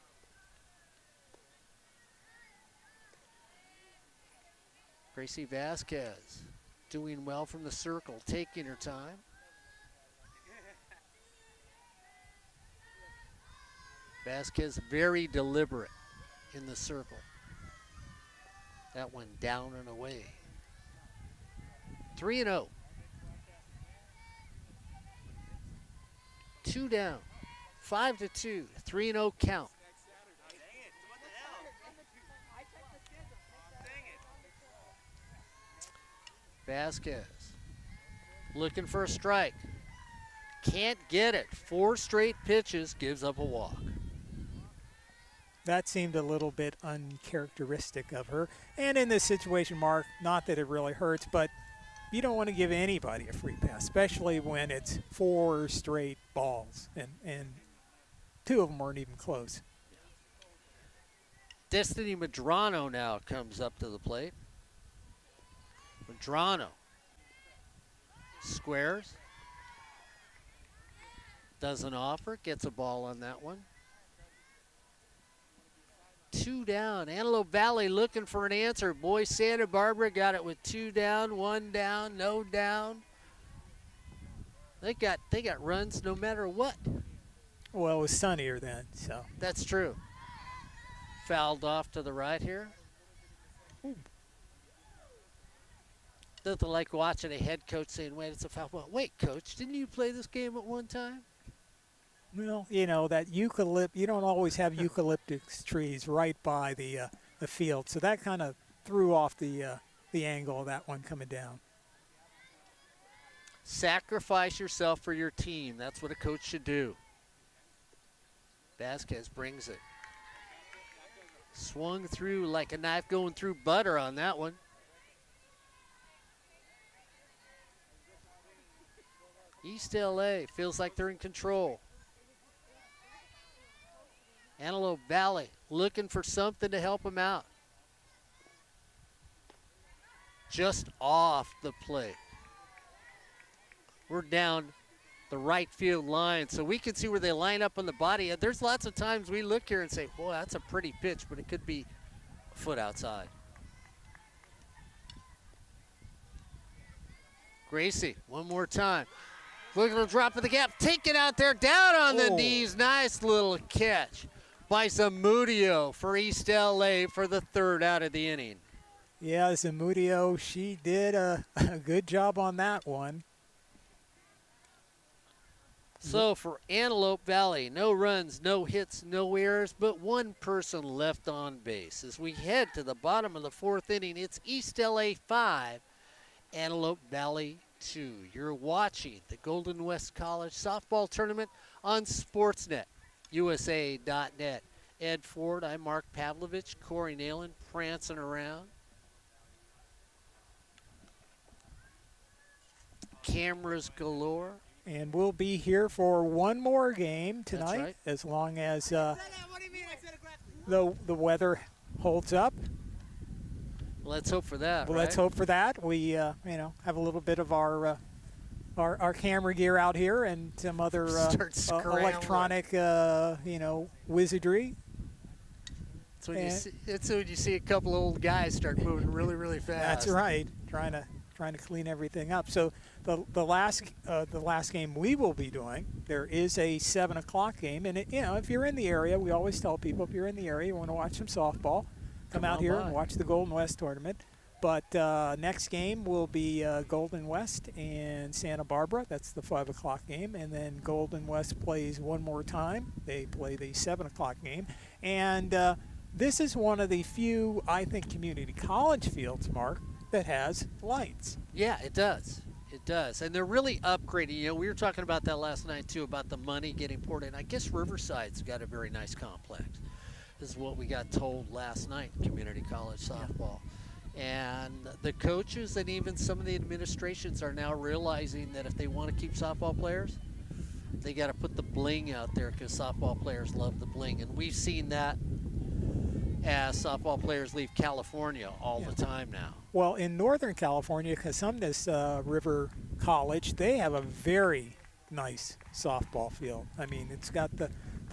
Gracie Vasquez doing well from the circle, taking her time. Vasquez very deliberate in the circle. That one down and away. 3-0. 2 down. 5-2. 3-0 count. Vasquez looking for a strike. Can't get it. 4 straight pitches, gives up a walk. That seemed a little bit uncharacteristic of her. And in this situation, Mark, not that it really hurts, but you don't want to give anybody a free pass, especially when it's 4 straight balls, and 2 of them weren't even close. Destiny Medrano now comes up to the plate. Medrano squares. Doesn't offer, gets a ball on that one. 2 down. Antelope Valley looking for an answer. Boy, Santa Barbara got it with 2 down, 1 down, no down. They got runs no matter what. Well, it was sunnier then, so. That's true. Fouled off to the right here. Nothing like watching a head coach saying, wait, it's a foul. Well, wait, coach, didn't you play this game at one time? Well, you know, that you don't always have eucalyptus trees right by the field, so that kind of threw off the angle of that one coming down. Sacrifice yourself for your team. That's what a coach should do. Vasquez brings it. Swung through like a knife going through butter on that one. East LA feels like they're in control. Antelope Valley looking for something to help them out. Just off the plate. We're down the right field line, so we can see where they line up on the body. There's lots of times we look here and say, boy, that's a pretty pitch, but it could be a foot outside. Gracie, one more time. Looking to drop of the gap, take it out there, down on the knees. Nice little catch by Zamudio for East LA for the 3rd out of the inning. Yeah, Zamudio, she did a good job on that one. So for Antelope Valley, no runs, no hits, no errors, but one person left on base. As we head to the bottom of the 4th inning, it's East LA 5, Antelope Valley 2. You're watching the Golden West College softball tournament on Sportsnet, USA.net. Ed Ford, I'm Mark Pavlovich, Corey Nalen prancing around. Cameras galore. And we'll be here for one more game tonight, That's right. as long as the weather holds up. Let's hope for that. Well, right? let's hope for that. We have a little bit of our camera gear out here and some other electronic wizardry. It's when you see a couple old guys start moving really, really fast. That's right. Trying to clean everything up. So the last game we will be doing, there is a 7 o'clock game, and if you're in the area, we always tell people if you're in the area, you want to watch some softball, come out here and watch the Golden West tournament. But next game will be Golden West and Santa Barbara. That's the 5 o'clock game, and then Golden West plays one more time. They play the 7 o'clock game, and this is one of the few, I think, community college fields, Mark, that has lights. Yeah, it does. It does. And they're really upgrading. We were talking about that last night, too, about the money getting poured in. I guess Riverside's got a very nice complex. This is what we got told last night, community college softball. Yeah. And the coaches and even some of the administrations are now realizing that if they want to keep softball players, they got to put the bling out there because softball players love the bling. And we've seen that as softball players leave California all the time now. Well, in Northern California, Cosumnes River College, they have a very nice softball field. I mean, it's got the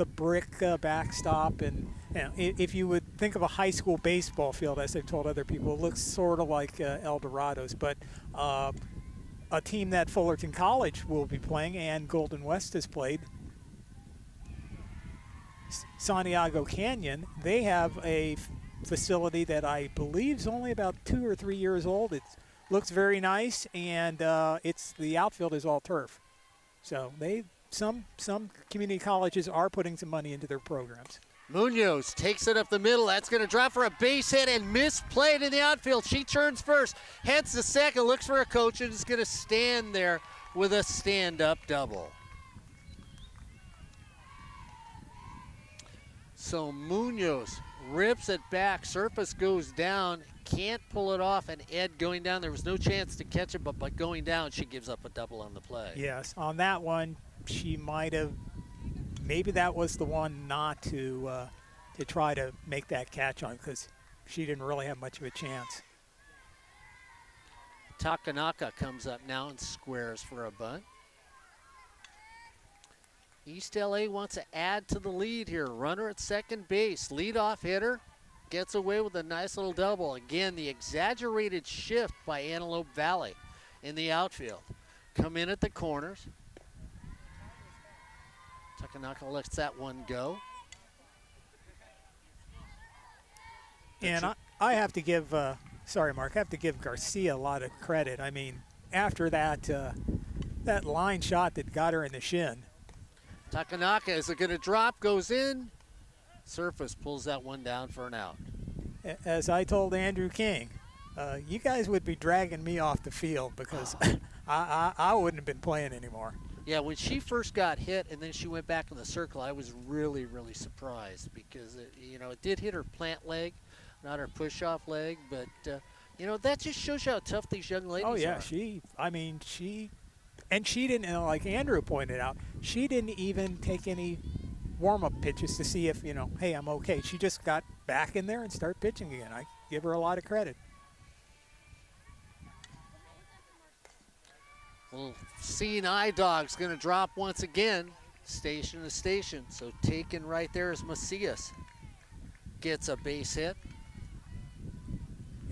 brick backstop, and if you would think of a high school baseball field, as I've told other people, it looks sort of like El Dorado's. But a team that Fullerton College will be playing and Golden West has played, Santiago Canyon, they have a facility that I believe is only about 2 or 3 years old. It looks very nice, and the outfield is all turf. So some community colleges are putting some money into their programs. Munoz takes it up the middle. That's going to drop for a base hit and misplayed in the outfield. She turns first, heads to second, looks for a coach, and is going to stand there with a stand-up double. So Munoz rips it back. Surface goes down. Can't pull it off. And Ed going down. There was no chance to catch it, but by going down, she gives up a double on the play. Yes, on that one, she might have. Maybe that was the one not to try to make that catch on because she didn't really have much of a chance. Takanaka comes up now and squares for a bunt. East LA wants to add to the lead here. Runner at second base. Leadoff hitter gets away with a nice little double. Again, the exaggerated shift by Antelope Valley in the outfield. Come in at the corners. Takanaka lets that one go. And I have to give, sorry, Mark, I have to give Garcia a lot of credit. I mean, after that that line shot that got her in the shin. Takanaka, is it going to drop? Goes in. Surface pulls that one down for an out. As I told Andrew King, you guys would be dragging me off the field because I wouldn't have been playing anymore. Yeah, when she first got hit and then she went back in the circle, I was really, really surprised because, it did hit her plant leg, not her push-off leg. But, that just shows you how tough these young ladies are. Oh, yeah, she didn't, like Andrew pointed out, she didn't even take any warm-up pitches to see if, hey, I'm okay. She just got back in there and started pitching again. I give her a lot of credit. Little seeing eye dog's going to drop once again, station to station. So taken right there is Macias. Gets a base hit.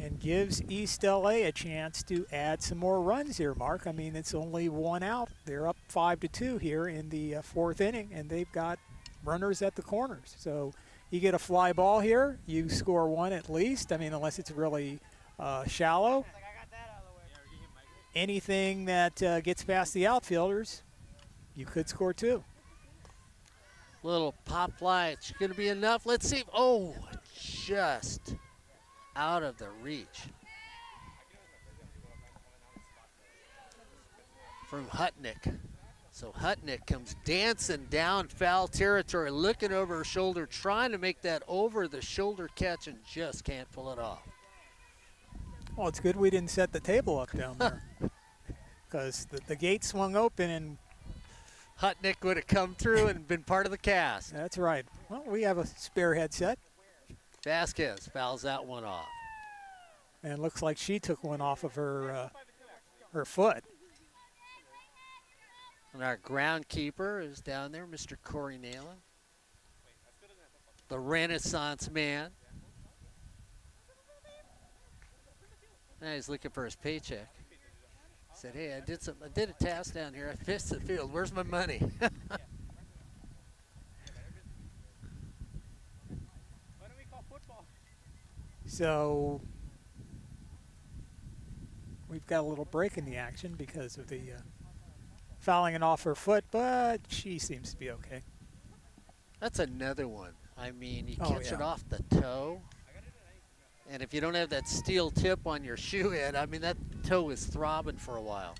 And gives East LA a chance to add some more runs here, Mark. I mean, it's only one out. They're up 5-2 here in the fourth inning, and they've got runners at the corners. So you get a fly ball here, you score one at least. I mean, unless it's really shallow. Anything that gets past the outfielders, you could score two. Little pop fly. It's going to be enough. Let's see. Oh, just out of the reach. From Hutnick. So Hutnick comes dancing down foul territory, looking over her shoulder, trying to make that over-the-shoulder catch and just can't pull it off. Well, it's good we didn't set the table up down there because the gate swung open and Hutnick would have come through and been part of the cast. That's right. Well, we have a spare headset. Vasquez fouls that one off. And it looks like she took one off of her foot. And our groundkeeper is down there, Mr. Corey Nalen. The Renaissance man. Now he's looking for his paycheck. Said, hey, I did a task down here. I fixed the field. Where's my money? So we've got a little break in the action because of the fouling it off her foot, but she seems to be okay. That's another one. I mean, you catch it off the toe. And if you don't have that steel tip on your shoe head, I mean, that toe is throbbing for a while.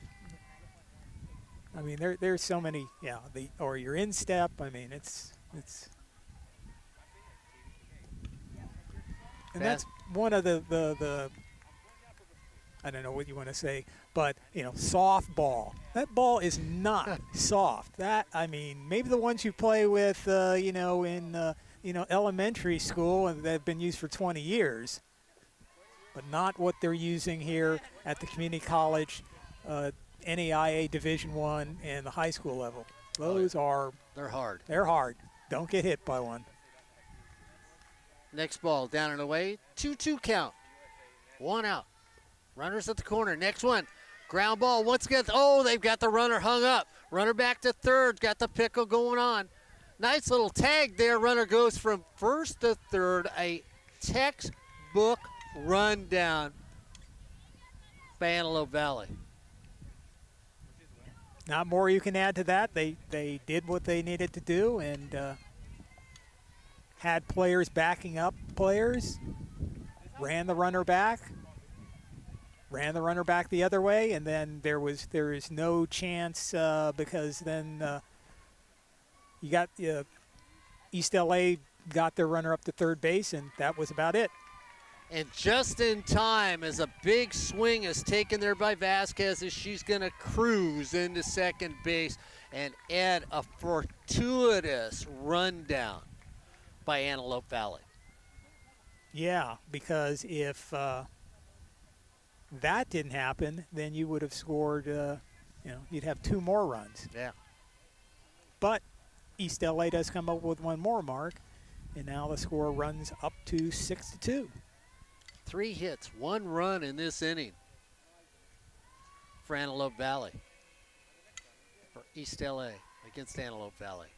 I mean, there's so many, or you're in step. I mean, it's. And that's one of the I don't know what you want to say, but, soft ball. That ball is not soft. I mean, maybe the ones you play with, in, elementary school and that have been used for 20 years. But not what they're using here at the community college, NAIA Division I, and the high school level. Those they're hard. They're hard. Don't get hit by one. Next ball down and away. 2-2 count. One out. Runners at the corner. Next one. Ground ball once again. Oh, they've got the runner hung up. Runner back to third. Got the pickle going on. Nice little tag there. Runner goes from first to third. A textbook rundown by Antelope Valley. Not more you can add to that. They did what they needed to do and had players backing up players, ran the runner back the other way, and then there is no chance because then you got East LA got their runner up to third base, and that was about it. And just in time as a big swing is taken there by Vasquez as she's going to cruise into second base and add a fortuitous rundown by Antelope Valley. Yeah, because if that didn't happen, then you would have scored, you'd have two more runs. Yeah. But East LA does come up with one more mark, and now the score runs up to 6-2. 3 hits, 1 run in this inning for Antelope Valley. For East LA against Antelope Valley.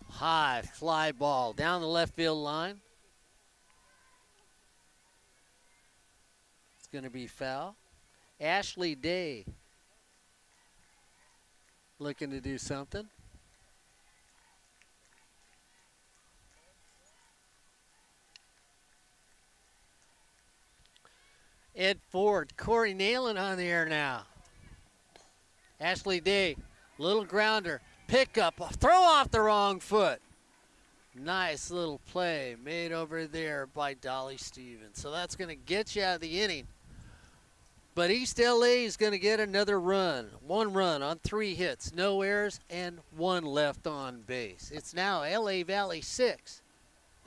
High fly ball down the left field line. It's going to be foul. Ashley Day looking to do something. Ed Ford, Corey Nailing on the air now. Ashley Day, little grounder. Pickup, throw off the wrong foot. Nice little play made over there by Dolly Stevens. So that's going to get you out of the inning. But East LA is going to get another run. 1 run on 3 hits, no errors, and 1 left on base. It's now LA Valley 6.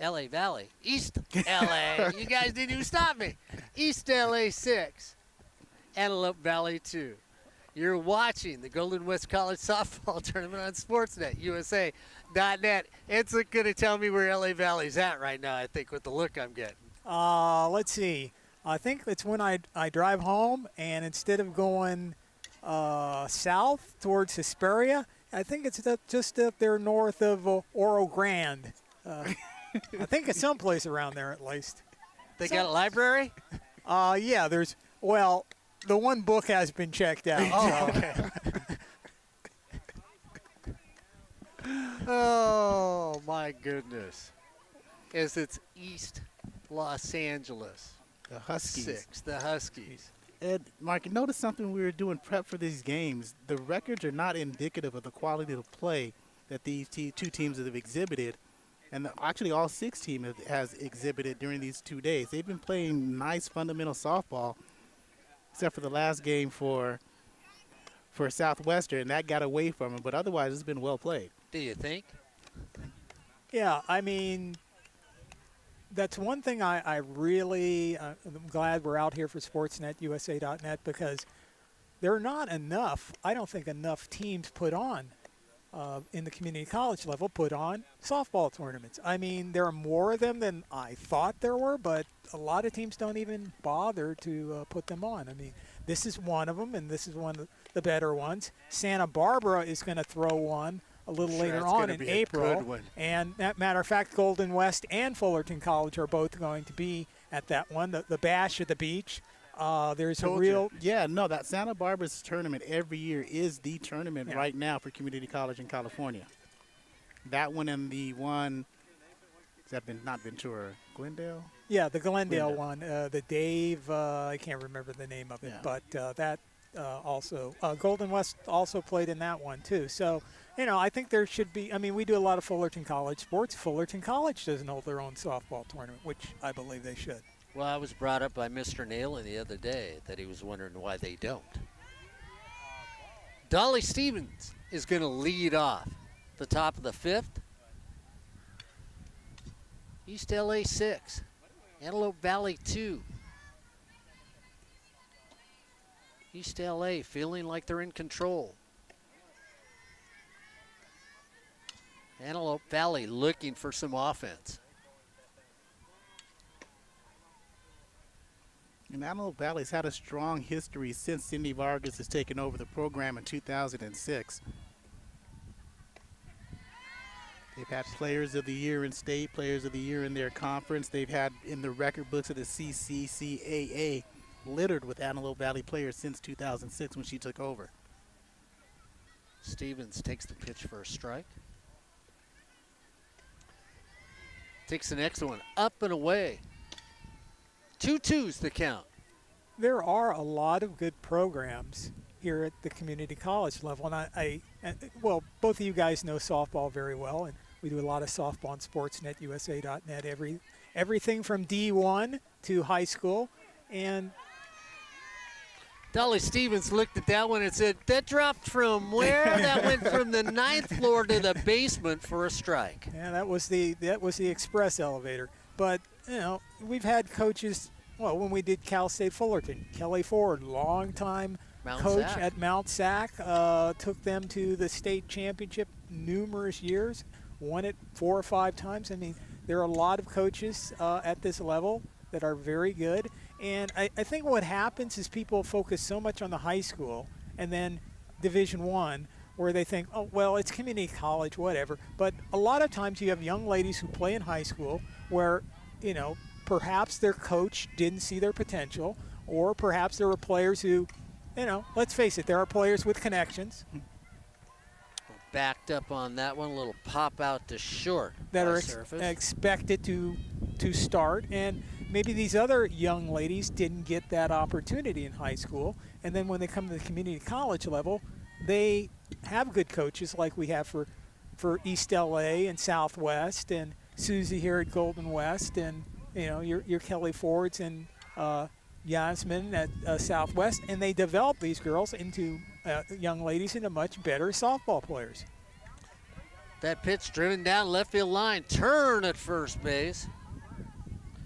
LA Valley. East LA. You guys didn't even stop me. East LA 6. Antelope Valley 2. You're watching the Golden West College Softball Tournament on Sportsnet, USA.net. It's going to tell me where LA Valley's at right now, I think, with the look I'm getting. Let's see. I think it's when I drive home, and instead of going south towards Hesperia, I think it's just up there north of Oro Grande. I think it's someplace around there at least. They got a library? Yeah, the one book has been checked out. Oh, okay. Oh, my goodness. It's East Los Angeles. The Huskies. 6, the Huskies. Ed, Mark, notice something we were doing prep for these games. The records are not indicative of the quality of play that these 2 teams have exhibited. And actually all 6 teams has exhibited during these 2 days. They've been playing nice fundamental softball, except for the last game for Southwestern. That got away from them, but otherwise it's been well played. Do you think? Yeah, I mean, that's one thing I'm glad we're out here for Sportsnet, USA.net, because there are not enough, I don't think enough teams put on in the community college level put on softball tournaments. I mean, there are more of them than I thought there were, but a lot of teams don't even bother to put them on. I mean, this is one of them, and this is one of the better ones. Santa Barbara is going to throw one a little later on in April. And matter of fact, Golden West and Fullerton College are both going to be at that one, the Bash at the Beach. There's a real... Yeah, no, that Santa Barbara's tournament every year is the tournament right now for community college in California. That one and the one, not Ventura, Glendale? Yeah, the Glendale one. The Dave, I can't remember the name of it, but that also, Golden West also played in that one too. So, I think there should be, we do a lot of Fullerton College sports. Fullerton College doesn't hold their own softball tournament, which I believe they should. Well, I was brought up by Mr. Nailing the other day that he was wondering why they don't. Dolly Stevens is going to lead off the top of the 5th. East LA 6, Antelope Valley 2. East LA feeling like they're in control. Antelope Valley looking for some offense. And Antelope Valley's had a strong history since Cindy Vargas has taken over the program in 2006. They've had Players of the Year in state, Players of the Year in their conference. They've had in the record books of the CCCAA littered with Antelope Valley players since 2006 when she took over. Stevens takes the pitch for a strike. Takes the next one up and away. 2-2's the count. There are a lot of good programs here at the community college level, and well, both of you guys know softball very well, and we do a lot of softball on Sportsnet, USA.net, everything from D1 to high school, and Dolly Stevens looked at that one and said, that dropped from where? That went from the 9th floor to the basement for a strike. Yeah, that was the express elevator. But, you know, we've had coaches, well, when we did Cal State Fullerton, Kelly Ford, longtime coach at Mount Sac, took them to the state championship numerous years, won it 4 or 5 times. I mean, there are a lot of coaches at this level that are very good. And I think what happens is people focus so much on the high school and then Division I, where they think, oh, well, it's community college, whatever. But a lot of times you have young ladies who play in high school where, you know, perhaps their coach didn't see their potential, or perhaps there were players who, you know, let's face it, there are players with connections. Backed up on that one, a little pop out to short. That are expected to start. And maybe these other young ladies didn't get that opportunity in high school. And then when they come to the community college level, they have good coaches like we have for East LA and Southwest and Susie here at Golden West, and, you know, your Kelly Fords and Yasmin at Southwest. And they develop these girls into young ladies into much better softball players. That pitch driven down left field line. Turn at first base.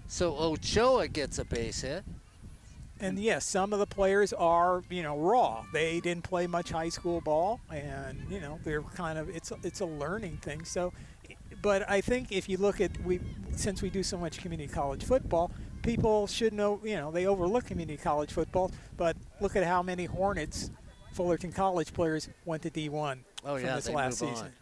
So Ochoa gets a base hit. And yes, some of the players are, you know, raw. They didn't play much high school ball, and, you know, they're kind of, it's a learning thing. So, but I think if you look at, since we do so much community college football, people should know, you know, they overlook community college football, but look at how many Hornets Fullerton College players went to D1 from this last season.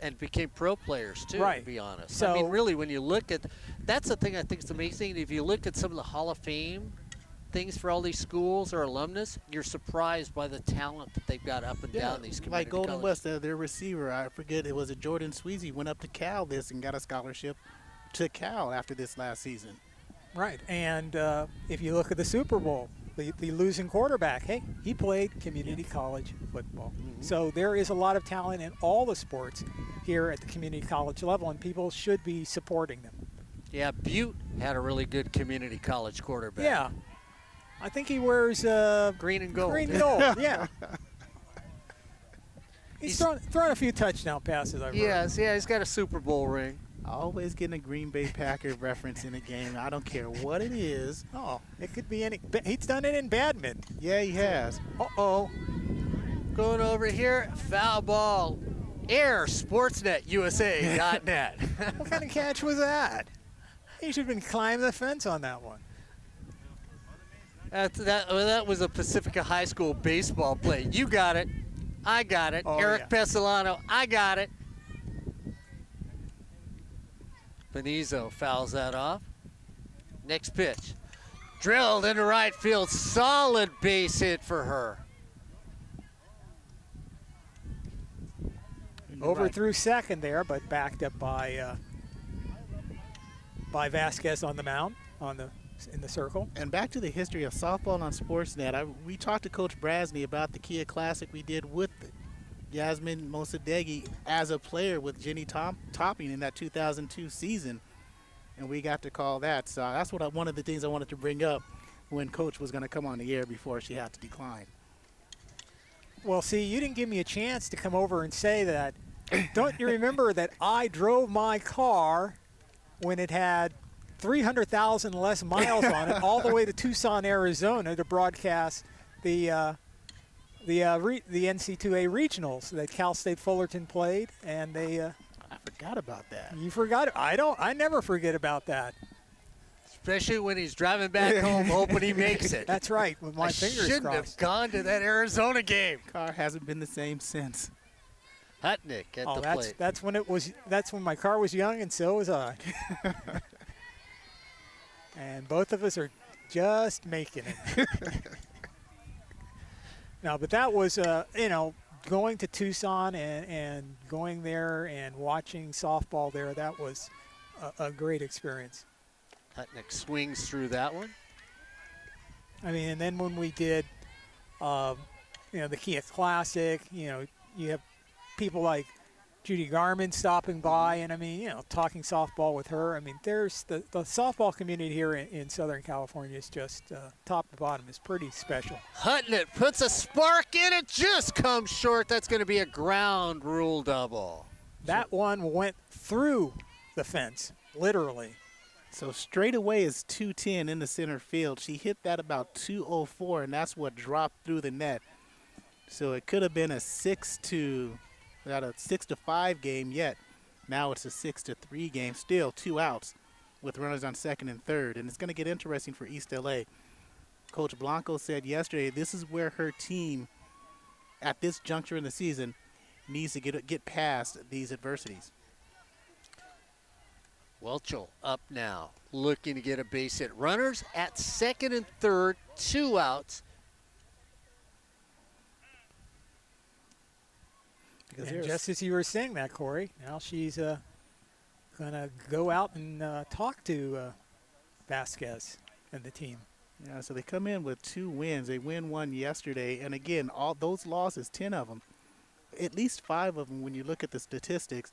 And became pro players, too, right, to be honest. So, I mean, really, when you look at, that's the thing I think is amazing. If you look at some of the Hall of Fame things for all these schools or alumnus, you're surprised by the talent that they've got up and down these community like Golden colleges. West, their receiver, I forget, it was a Jordan Sweezy, went up to Cal and got a scholarship to Cal after this last season. Right, and if you look at the Super Bowl, the losing quarterback, hey, he played community college football. Mm-hmm. So there is a lot of talent in all the sports here at the community college level, and people should be supporting them. Yeah, Butte had a really good community college quarterback. Yeah. I think he wears green and gold. Green and gold, yeah. He's thrown a few touchdown passes, I've heard. Yes, yeah, he's got a Super Bowl ring. Always getting a Green Bay Packer reference in a game. I don't care what it is. Oh, it could be any. He's done it in badminton. Yeah, he has. Uh-oh. Going over here, foul ball. Air SportsNetUSA.net. What kind of catch was that? He should have been climbing the fence on that one. That was a Pacifica High School baseball play. You got it. I got it. Oh, Eric Pesolano, I got it. Benizzo fouls that off. Next pitch. Drilled into right field. Solid base hit for her. Over through second there, but backed up by Vasquez on the mound in the circle. And back to the history of softball on Sportsnet. We talked to Coach Brasney about the Kia Classic we did with Yasmin Mosadeghi as a player with Jenny Topping in that 2002 season, and we got to call that. So that's one of the things I wanted to bring up when Coach was going to come on the air before she had to decline. Well, see, you didn't give me a chance to come over and say that. Don't you remember that I drove my car when it had 300,000 less miles on it all the way to Tucson, Arizona to broadcast the NC2A regionals that Cal State Fullerton played, and they. I forgot about that. You forgot? I never forget about that. Especially when he's driving back home, hoping he makes it. That's right. With my fingers crossed. Shouldn't have gone to that Arizona game. Car hasn't been the same since. Hutnick at the plate. That's when it was. That's when my car was young, and so was I. And both of us are just making it. No, but that was, going to Tucson and going there and watching softball there, that was a great experience. Hutnick swings through that one. I mean, and then when we did, the Kia Classic, you have people like Judy Garmin stopping by, and I mean, you know, talking softball with her. I mean, there's the softball community here in Southern California is just top to bottom is pretty special. Hutnick puts a spark in it, just comes short. That's going to be a ground rule double. That one went through the fence, literally. So straight away is 210 in the center field. She hit that about 204, and that's what dropped through the net. So it could have been a 6-5 game, yet now it's a 6-3 game. Still 2 outs with runners on second and third, and it's going to get interesting for East LA. Coach Blanco said yesterday this is where her team, at this juncture in the season, needs to get past these adversities. Welchel up now, looking to get a base hit. Runners at second and third, 2 outs. And just as you were saying that, Corey, now she's going to go out and talk to Vasquez and the team. Yeah, so they come in with 2 wins. They win 1 yesterday, and again, all those losses, 10 of them, at least 5 of them, when you look at the statistics,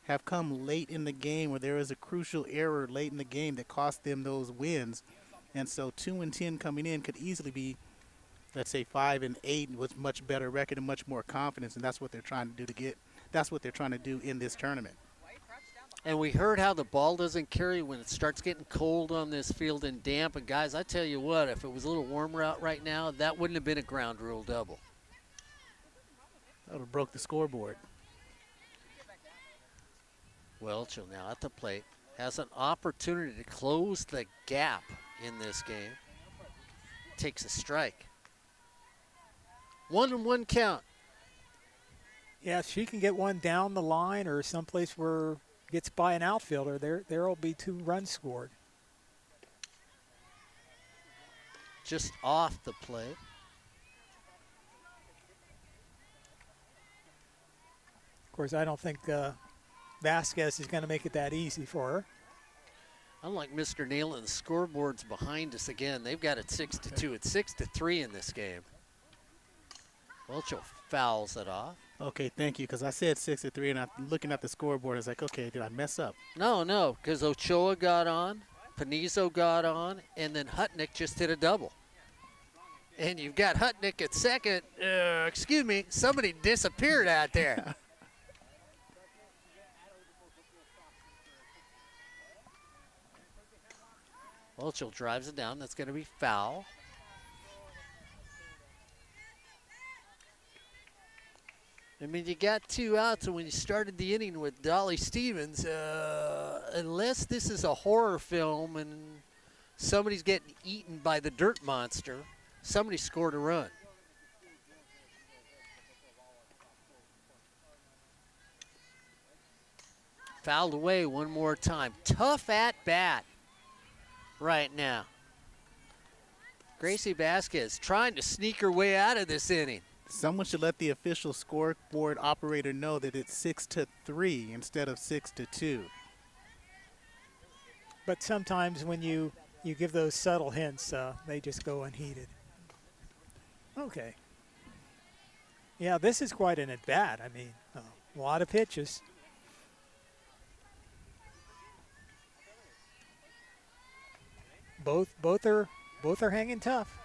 have come late in the game where there is a crucial error late in the game that cost them those wins. And so 2-10 coming in could easily be, let's say, 5-8 with much better record and much more confidence, and that's what they're trying to do that's what they're trying to do in this tournament. And we heard how the ball doesn't carry when it starts getting cold on this field and damp. And guys, I tell you what, if it was a little warmer out right now, that wouldn't have been a ground rule double. That would have broke the scoreboard. Welchel now at the plate has an opportunity to close the gap in this game. Takes a strike. 1-1 count. Yeah, if she can get one down the line or someplace where gets by an outfielder, there will be 2 runs scored. Just off the plate. Of course, I don't think Vasquez is going to make it that easy for her. Unlike Mr. Nealon, the scoreboard's behind us again. They've got it 6-2. It's 6-3 in this game. Welchel fouls it off. Okay, thank you, because I said 6-3, and I'm looking at the scoreboard. I was like, okay, did I mess up? No, because Ochoa got on, Panizo got on, and then Hutnick just hit a double. And you've got Hutnick at second. Excuse me, somebody disappeared out there. Welchel drives it down. That's going to be foul. I mean, you got 2 outs, and when you started the inning with Dolly Stevens, unless this is a horror film and somebody's getting eaten by the dirt monster, somebody scored a run. Fouled away one more time. Tough at bat right now. Gracie Vasquez trying to sneak her way out of this inning. Someone should let the official scoreboard operator know that it's 6-3 instead of 6-2. But sometimes when you give those subtle hints, they just go unheeded. Okay. Yeah, this is quite an at-bat. I mean, a lot of pitches. Both are hanging tough.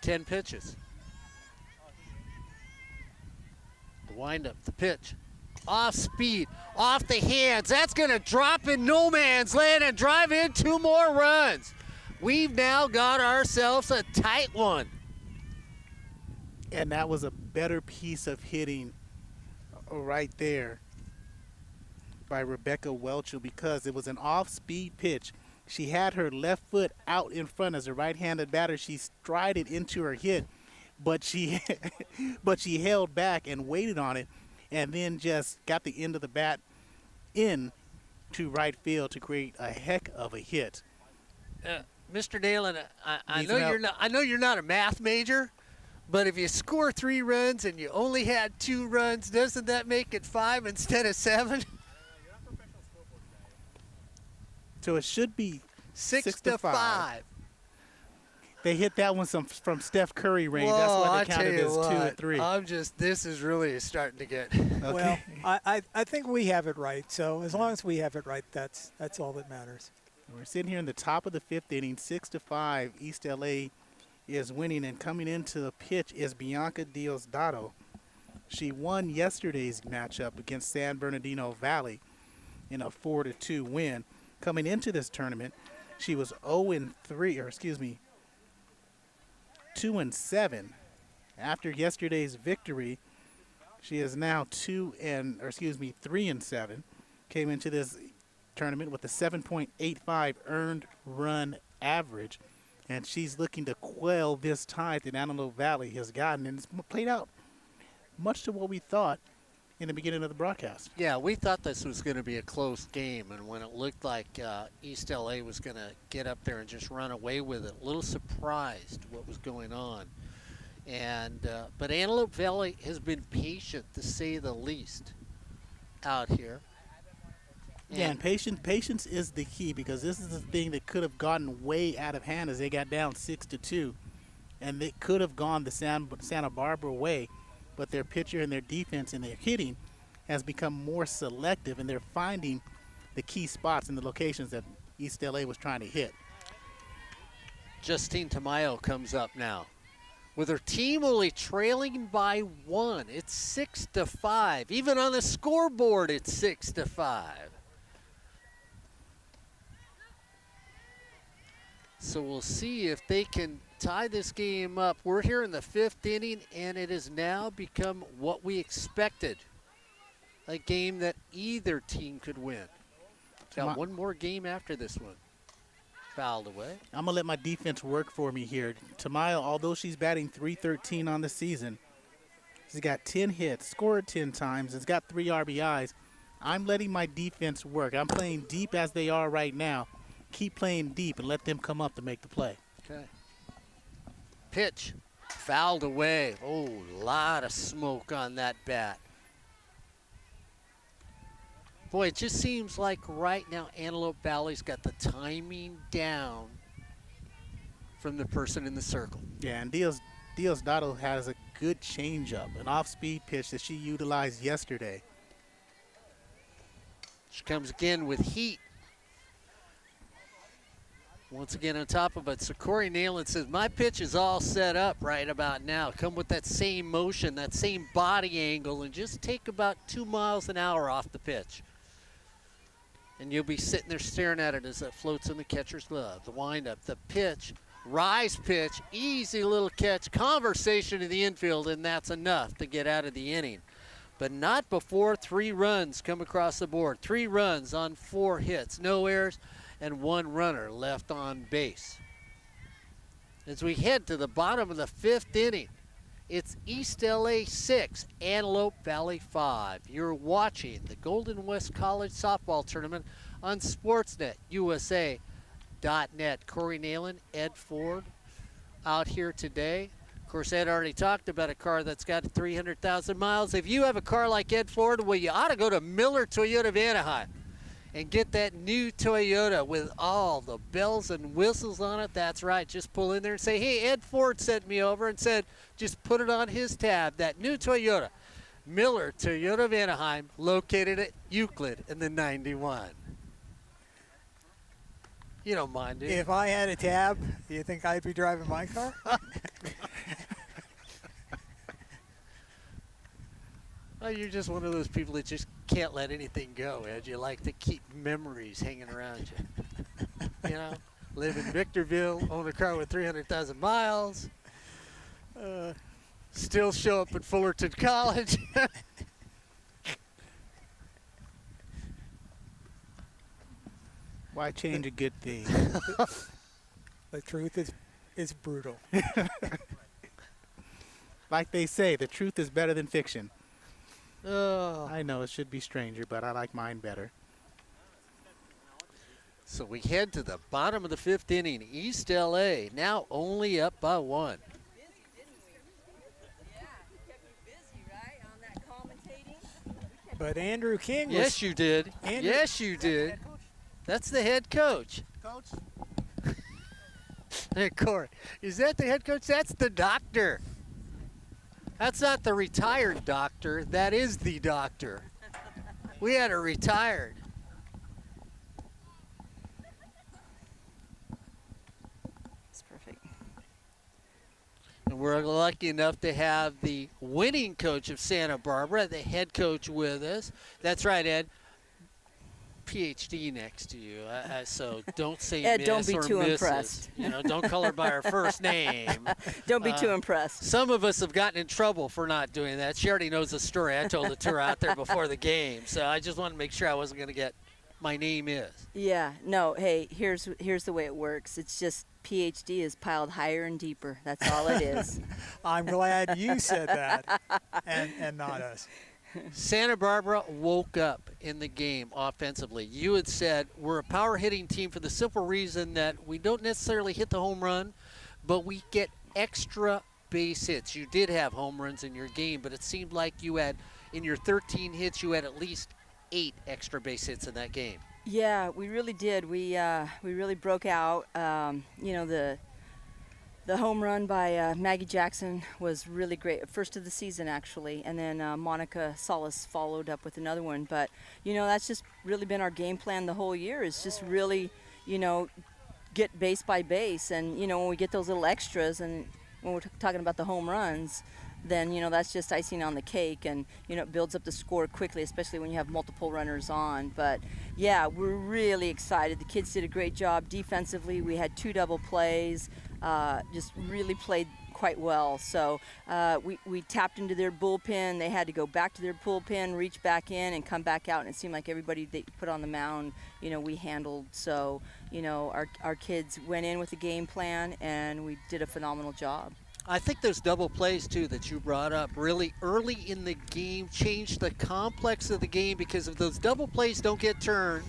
10 pitches. The windup, the pitch. Off speed, off the hands. That's going to drop in no man's land and drive in 2 more runs. We've now got ourselves a tight one. And that was a better piece of hitting right there by Rebecca Welchel, because it was an off-speed pitch. She had her left foot out in front as a right-handed batter. She strided into her hit, but she held back and waited on it, and then just got the end of the bat in to right field to create a heck of a hit. Mr. Nalen, I know you're not a math major, but if you score 3 runs and you only had 2 runs, doesn't that make it 5 instead of 7? So it should be 6-5. They hit that one from Steph Curry range. Whoa, That's why I they tell counted you as 2 or what, 3. this is really starting to get. Well, I think we have it right. So as long as we have it right, that's all that matters. We're sitting here in the top of the 5th inning, 6-5. East LA is winning, and coming into the pitch is Bianca Diosdado. She won yesterday's matchup against San Bernardino Valley in a 4-2 win. Coming into this tournament, she was 2-7. After yesterday's victory, she is now 3-7. Came into this tournament with a 7.85 earned run average, and she's looking to quell this tide that Antelope Valley has gotten, and it's played out much to what we thought in the beginning of the broadcast. Yeah, we thought this was going to be a close game, and when it looked like East LA was going to get up there and just run away with it, a little surprised what was going on. And but Antelope Valley has been patient, to say the least, out here. Yeah, and patience is the key, because this is the thing that could have gotten way out of hand as they got down 6-2, and they could have gone the Santa Barbara way, but their pitcher and their defense and their hitting has become more selective, and they're finding the key spots and the locations that East LA was trying to hit. Justine Tamayo comes up now, with her team only trailing by 1. It's 6-5. Even on the scoreboard, it's 6-5. So we'll see if they can tie this game up. We're here in the 5th inning, and it has now become what we expected. A game that either team could win. Got one more game after this one. Fouled away. I'm going to let my defense work for me here. Tamayo, although she's batting .313 on the season, she's got 10 hits, scored 10 times, has got 3 RBIs. I'm letting my defense work. I'm playing deep as they are right now. Keep playing deep and let them come up to make the play. Okay. Pitch. Fouled away. Oh, a lot of smoke on that bat. Boy, it just seems like right now Antelope Valley's got the timing down from the person in the circle. Yeah, and Diosdado has a good changeup, an off-speed pitch that she utilized yesterday. She comes again with heat. Once again on top of it, so Corey Nayland says, my pitch is all set up right about now. Come with that same motion, that same body angle, and just take about 2 miles an hour off the pitch. And you'll be sitting there staring at it as it floats in the catcher's glove. The windup, the pitch, rise pitch, easy little catch, conversation in the infield, and that's enough to get out of the inning. But not before 3 runs come across the board. 3 runs on 4 hits, no errors, and 1 runner left on base. As we head to the bottom of the 5th inning, it's East LA 6, Antelope Valley 5. You're watching the Golden West College softball tournament on Sportsnet USA.net. Corey Nayland, Ed Ford out here today. Of course, Ed already talked about a car that's got 300,000 miles. If you have a car like Ed Ford, well, you ought to go to Miller Toyota of Anaheim and get that new Toyota with all the bells and whistles on it. That's right. Just pull in there and say, hey, Ed Ford sent me over and said, just put it on his tab. That new Toyota, Miller Toyota of Anaheim, located at Euclid in the 91. You don't mind, do you? If I had a tab, do you think I'd be driving my car? Well, you're just one of those people that just can't let anything go, Ed. You like to keep memories hanging around you. You know, live in Victorville, own a car with 300,000 miles, still show up at Fullerton College. Why change a good thing? The truth is brutal. Like they say, the truth is better than fiction. Oh. I know it should be stranger, but I like mine better. So we head to the bottom of the 5th inning. East LA now only up by 1. But Andrew King was... Yes, you did. Andrew, yes, you did. That's the head coach. Coach? Hey, Corey, is that the head coach? That's the doctor. That's not the retired doctor. That is the doctor. We had a retired. It's perfect. And we're lucky enough to have the winning coach of Santa Barbara, the head coach, with us. That's right, Ed. PhD next to you, so don't say Ed, miss don't be or too Mrs. impressed. You know, don't call her by her first name. Don't be too impressed. Some of us have gotten in trouble for not doing that. She already knows the story. I told it to her out there before the game, so I just wanted to make sure I wasn't going to get my name is. Yeah, no, hey, here's the way it works. It's just PhD is piled higher and deeper. That's all it is. I'm glad you said that and not us. Santa Barbara woke up in the game offensively. You had said we're a power hitting team for the simple reason that we don't necessarily hit the home run, but we get extra base hits. You did have home runs in your game, but it seemed like you had, in your 13 hits, you had at least 8 extra base hits in that game. Yeah, we really did. We really broke out. You know, the home run by Maggie Jackson was really great. First of the season, actually. And then Monica Solis followed up with another one. But, you know, that's just really been our game plan the whole year, is just really, you know, get base by base. And, you know, when we get those little extras, and when we're talking about the home runs, then, you know, that's just icing on the cake. And, you know, it builds up the score quickly, especially when you have multiple runners on. But, yeah, we're really excited. The kids did a great job defensively. We had 2 double plays. Just really played quite well. So we tapped into their bullpen. They had to go back to their bullpen, reach back in, and come back out. And it seemed like everybody they put on the mound, you know, we handled. So, you know, our kids went in with a game plan, and we did a phenomenal job. I think those double plays, too, that you brought up really early in the game changed the complex of the game, because if those double plays don't get turned,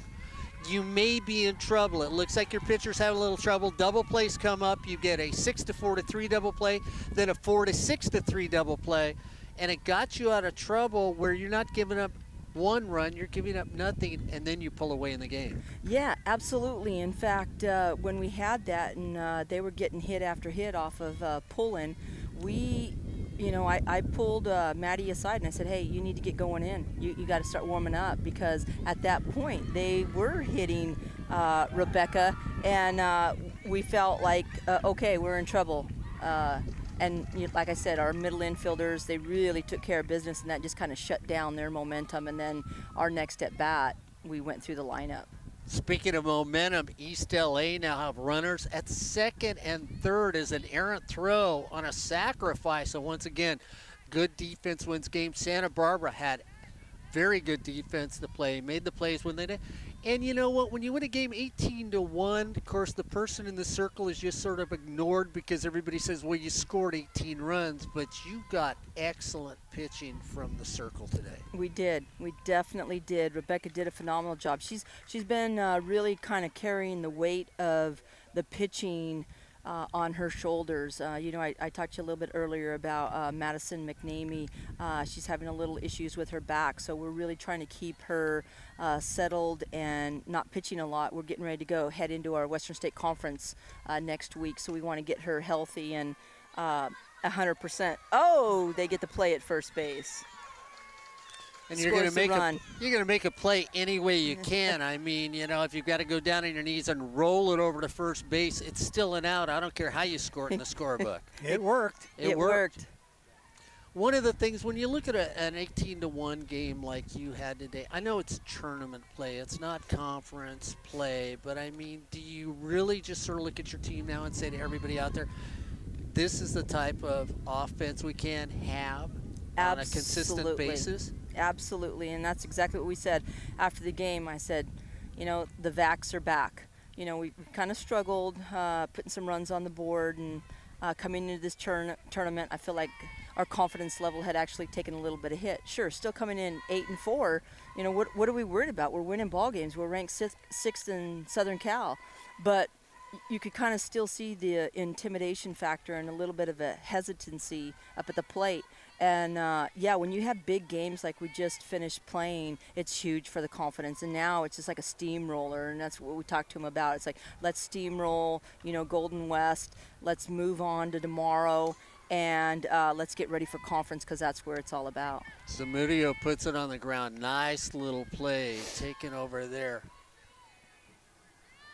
you may be in trouble. It looks like your pitchers have a little trouble. Double plays come up. You get a 6-4 to 3 double play, then a 4 to 6 to 3 double play, and it got you out of trouble where you're not giving up 1 run, you're giving up nothing, and then you pull away in the game. Yeah, absolutely. In fact, when we had that and they were getting hit after hit off of pulling, I pulled Maddie aside and I said, hey, you need to get going in. You got to start warming up, because at that point they were hitting Rebecca, and we felt like, okay, we're in trouble. And like I said, our middle infielders, they really took care of business, and that just kind of shut down their momentum. And then our next at bat, we went through the lineup. Speaking of momentum, East LA now have runners at second and third as an errant throw on a sacrifice. So once again, good defense wins game. Santa Barbara had very good defense to play, made the plays when they did. And you know what? When you win a game 18-1, of course, the person in the circle is just sort of ignored, because everybody says, well, you scored 18 runs, but you got excellent pitching from the circle today. We did. We definitely did. Rebecca did a phenomenal job. She's been really kind of carrying the weight of the pitching on her shoulders. I talked to you a little bit earlier about Madison McNamee. She's having a little issues with her back, so we're really trying to keep her settled and not pitching a lot. We're getting ready to head into our Western State Conference next week, so we want to get her healthy and 100%. Oh, they get to play at first base. And you're going to make a play any way you can. I mean, you know, if you've got to go down on your knees and roll it over to first base, it's still an out. I don't care how you score it in the scorebook. It worked. It worked. One of the things, when you look at an 18-1 game like you had today, I know it's tournament play, it's not conference play, but I mean, do you really just sort of look at your team now and say to everybody out there, this is the type of offense we can have on a consistent basis? Absolutely, and that's exactly what we said after the game. I said, you know, the VACs are back. You know, we kind of struggled putting some runs on the board, and coming into this tournament, I feel like our confidence level had actually taken a little bit of hit. Sure, still coming in 8-4. You know, what are we worried about? We're winning ball games. We're ranked sixth in Southern Cal, but you could kind of still see the intimidation factor and a little bit of a hesitancy up at the plate. And yeah, when you have big games like we just finished playing, it's huge for the confidence. And now it's just like a steamroller, and that's what we talked to him about. It's like, let's steamroll, you know, Golden West. Let's move on to tomorrow, and let's get ready for conference, because that's where it's all about. Zamudio puts it on the ground. Nice little play taken over there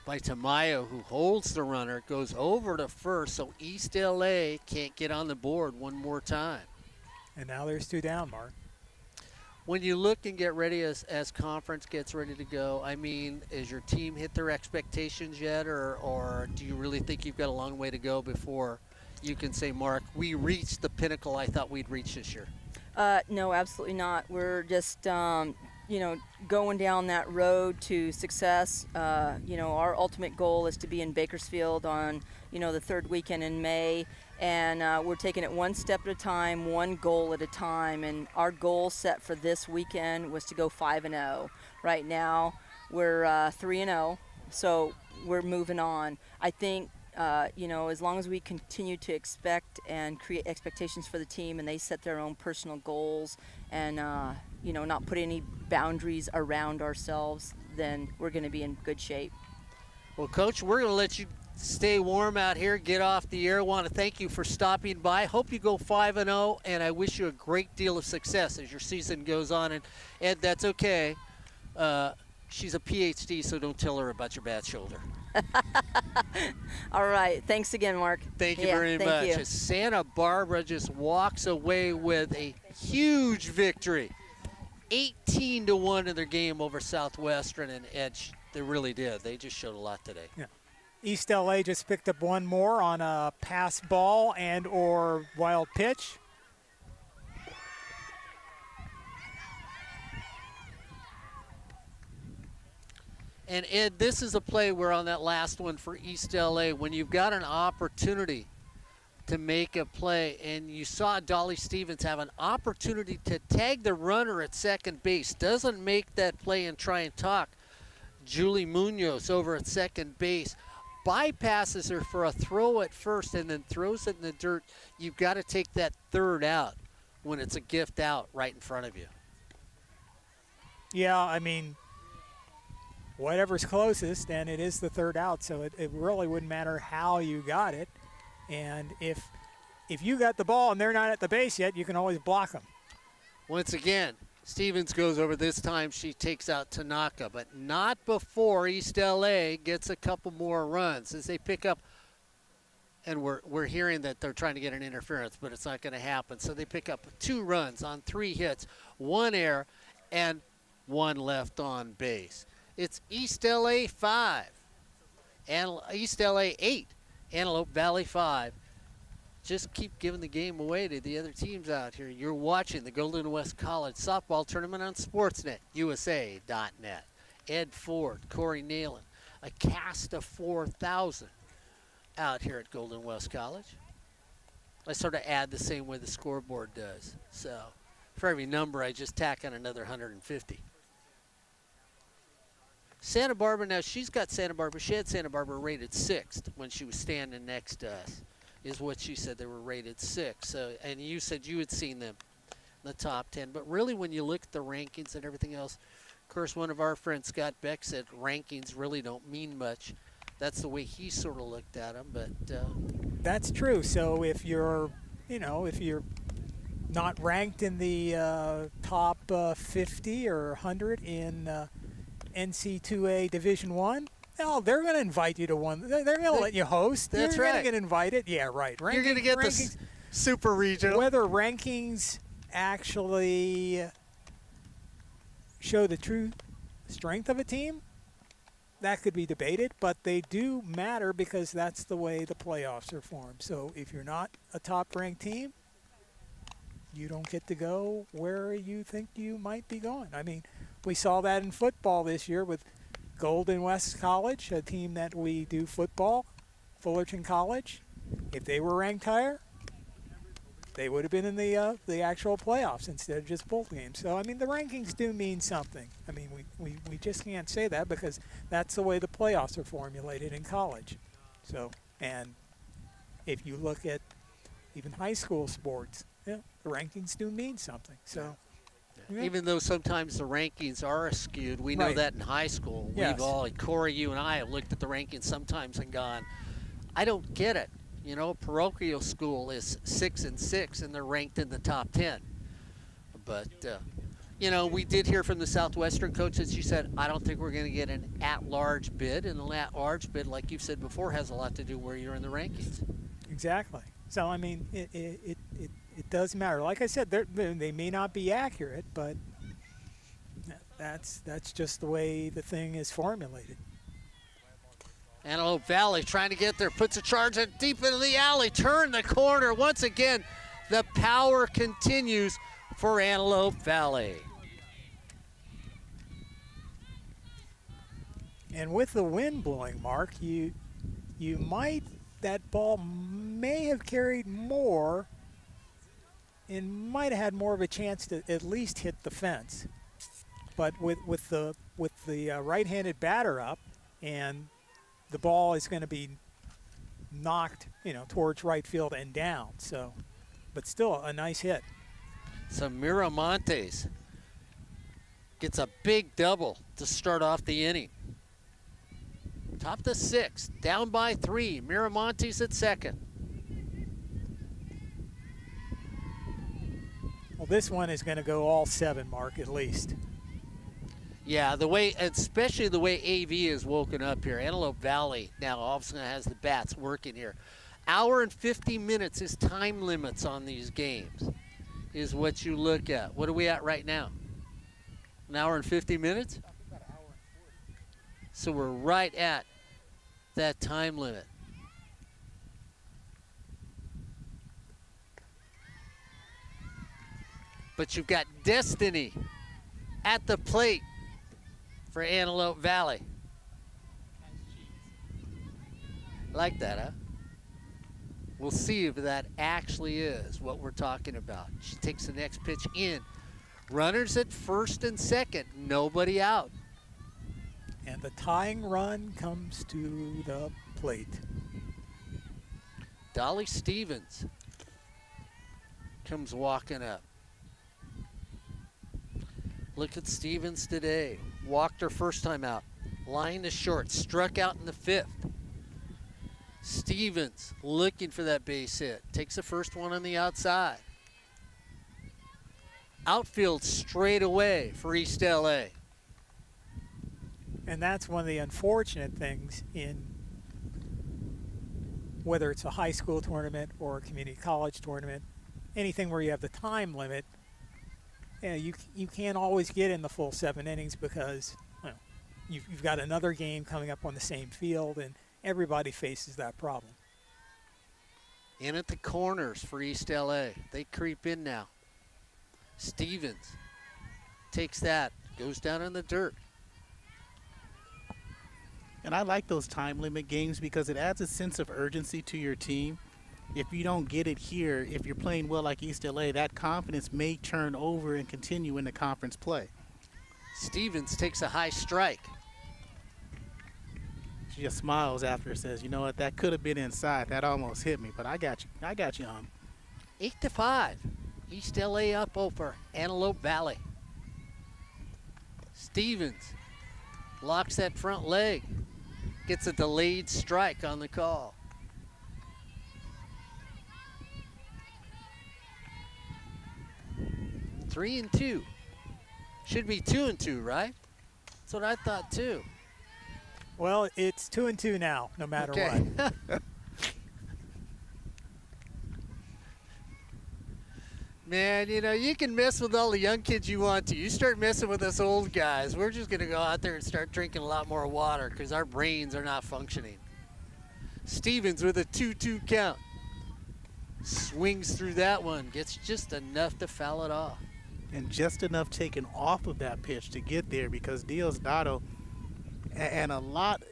by Tamayo, who holds the runner, goes over to first, so East LA can't get on the board one more time. And now there's 2 down, Mark. When you look and get ready as conference gets ready to go, I mean, has your team hit their expectations yet, or do you really think you've got a long way to go before you can say, Mark, we reached the pinnacle I thought we'd reach this year? No, absolutely not. We're just, you know, going down that road to success. You know, our ultimate goal is to be in Bakersfield on, you know, the 3rd weekend in May. And we're taking it one step at a time, one goal at a time. And our goal set for this weekend was to go 5-0. Right now, we're 3-0, so we're moving on. I think, you know, as long as we continue to expect and create expectations for the team, and they set their own personal goals, and you know, not put any boundaries around ourselves, then we're going to be in good shape. Well, Coach, we're going to let you stay warm out here, get off the air. Want to thank you for stopping by. Hope you go 5-0, and I wish you a great deal of success as your season goes on. And Ed, that's okay. She's a PhD, so don't tell her about your bad shoulder. All right. Thanks again, Mark. Thank you very much. You. As Santa Barbara just walks away with a huge victory. 18-1 in their game over Southwestern, and Edge, they really did. They just showed a lot today. Yeah. East LA just picked up one more on a pass ball and or wild pitch. And Ed, this is a play where on that last one for East LA, when you've got an opportunity to make a play, and you saw Dolly Stevens have an opportunity to tag the runner at second base, doesn't make that play and try and talk Julie Munoz over at second base, bypasses her for a throw at first and then throws it in the dirt. You've got to take that third out when it's a gift out right in front of you. Yeah, I mean, whatever's closest, and it is the third out, so it really wouldn't matter how you got it. And if you got the ball and they're not at the base yet, you can always block them. Once again, Stevens goes over. This time she takes out Tanaka, but not before East LA gets a couple more runs as they pick up. And we're hearing that they're trying to get an interference, but it's not going to happen. So they pick up 2 runs on 3 hits, 1 error, and 1 left on base. It's East LA 5 and East LA 8, Antelope Valley 5. Just keep giving the game away to the other teams out here. You're watching the Golden West College softball tournament on Sportsnet, USA.net. Ed Ford, Corey Nalen, a cast of 4,000 out here at Golden West College. I sort of add the same way the scoreboard does. So for every number, I just tack on another 150. Santa Barbara, now she's got Santa Barbara. She had Santa Barbara rated 6th when she was standing next to us, is what she said. They were rated 6. So, and you said you had seen them in the top 10. But really, when you look at the rankings and everything else, of course, one of our friends, Scott Beck, said rankings really don't mean much. That's the way he sort of looked at them. But that's true. So if you're, if you're not ranked in the top 50 or 100 in NC2A Division I, well, they're going to invite you to one. They're going to let you host. That's You're right. going to get invited. Yeah, right. You're going to get the super regional. Whether rankings actually show the true strength of a team, that could be debated, but they do matter because that's the way the playoffs are formed. So if you're not a top-ranked team, you don't get to go where you think you might be going. I mean, we saw that in football this year with Golden West College, a team that we do football, Fullerton College. If they were ranked higher, they would have been in the actual playoffs instead of just bowl games. So, I mean, the rankings do mean something. I mean, we just can't say that because that's the way the playoffs are formulated in college. So, and if you look at even high school sports, the the rankings do mean something. So, yeah. Even though sometimes the rankings are skewed, we know Right. that in high school. Yes. We've all, Corey, you and I have looked at the rankings sometimes and gone, I don't get it. You know, parochial school is 6-6 and they're ranked in the top 10. But, you know, we did hear from the Southwestern coach that she said, I don't think we're going to get an at-large bid. And an at-large bid, like you've said before, has a lot to do where you're in the rankings. Exactly. So, I mean, it does matter. Like I said, they may not be accurate, but that's just the way the thing is formulated. Antelope Valley trying to get there, puts a charge in deep into the alley, turn the corner. Once again, the power continues for Antelope Valley. And with the wind blowing, Mark, that ball may have carried more and might have had more of a chance to at least hit the fence. But with the right-handed batter up, and the ball is going to be knocked, towards right field and down. So, but still a nice hit. So Miramontes gets a big double to start off the inning. Top of the 6th, down by 3. Miramontes at second. Well, this one is going to go all 7, Mark, at least. Yeah, especially the way AV is woken up here. Antelope Valley now all of a sudden has the bats working here. Hour and 50 minutes is time limits on these games, is what you look at. What are we at right now? An hour and 50 minutes? So we're right at that time limit. But you've got Destiny at the plate for Antelope Valley. Like that, huh? We'll see if that actually is what we're talking about. She takes the next pitch in. Runners at first and second, nobody out. And the tying run comes to the plate. Dolly Stevens comes walking up. Look at Stevens today. Walked her first time out. Line to short. Struck out in the 5th. Stevens looking for that base hit. Takes the first one on the outside. Outfield straight away for East LA. And that's one of the unfortunate things in whether it's a high school tournament or a community college tournament, anything where you have the time limit. You can't always get in the full 7 innings because you've got another game coming up on the same field, and everybody faces that problem. In at the corners for East LA. They creep in now. Stevens takes that, goes down in the dirt. And I like those time limit games because it adds a sense of urgency to your team. If you don't get it here, if you're playing well like East LA, that confidence may turn over and continue in the conference play. Stevens takes a high strike. She just smiles after and says, you know what, that could have been inside. That almost hit me, but I got you on. 8-5. East LA up over Antelope Valley. Stevens locks that front leg. Gets a delayed strike on the call. Three and 2. Should be 2 and 2, right? That's what I thought too. Well, it's 2 and 2 now, no matter what. Man, you can mess with all the young kids you want to. You start messing with us old guys, we're just going to go out there and start drinking a lot more water because our brains are not functioning. Stevens with a 2-2 count. Swings through that one, gets just enough to foul it off. And just enough taken off of that pitch to get there because Diosdado and a lot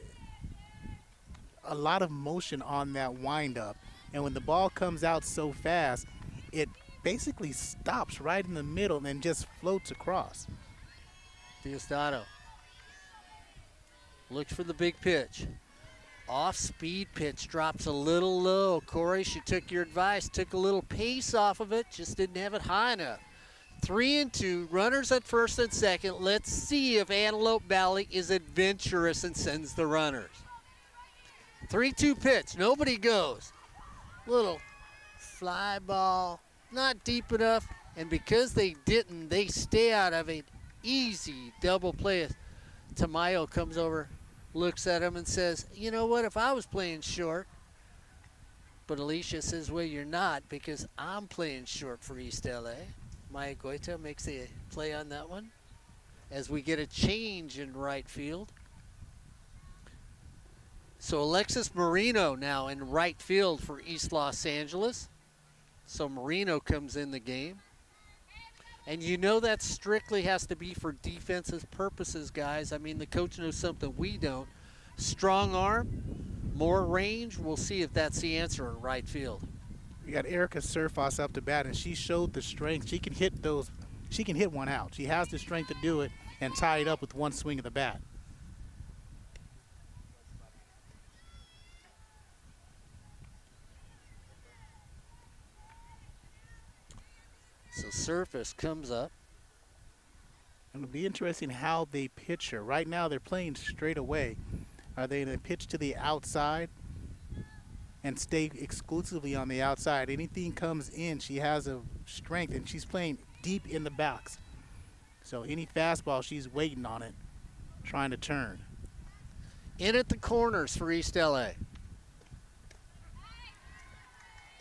of motion on that windup. And when the ball comes out so fast, it basically stops right in the middle and just floats across. Diosdado looks for the big pitch. Off-speed pitch drops a little low. Corey, she took your advice, took a little pace off of it, just didn't have it high enough. 3-2, runners at first and second. Let's see if Antelope Valley is adventurous and sends the runners. 3-2 pitch, nobody goes. Little fly ball, not deep enough, and because they didn't, they stay out of an easy double play. Tamayo comes over, looks at him and says, you know what, if I was playing short, but Alicia says, well, you're not, because I'm playing short for East LA. Maya Goita makes a play on that one as we get a change in right field. So Alexis Marino now in right field for East Los Angeles. So Marino comes in the game. And you know that strictly has to be for defensive purposes, guys. I mean, the coach knows something we don't. Strong arm, more range. We'll see if that's the answer in right field. You got Erica Surfos up to bat, and she showed the strength. She can hit those. She can hit one out. She has the strength to do it and tie it up with one swing of the bat. So Surface comes up. And it'll be interesting how they pitch her. Right now they're playing straight away. Are they going to pitch to the outside and stay exclusively on the outside? Anything comes in, she has a strength, and she's playing deep in the box. So any fastball, she's waiting on it, trying to turn. In at the corners for East LA.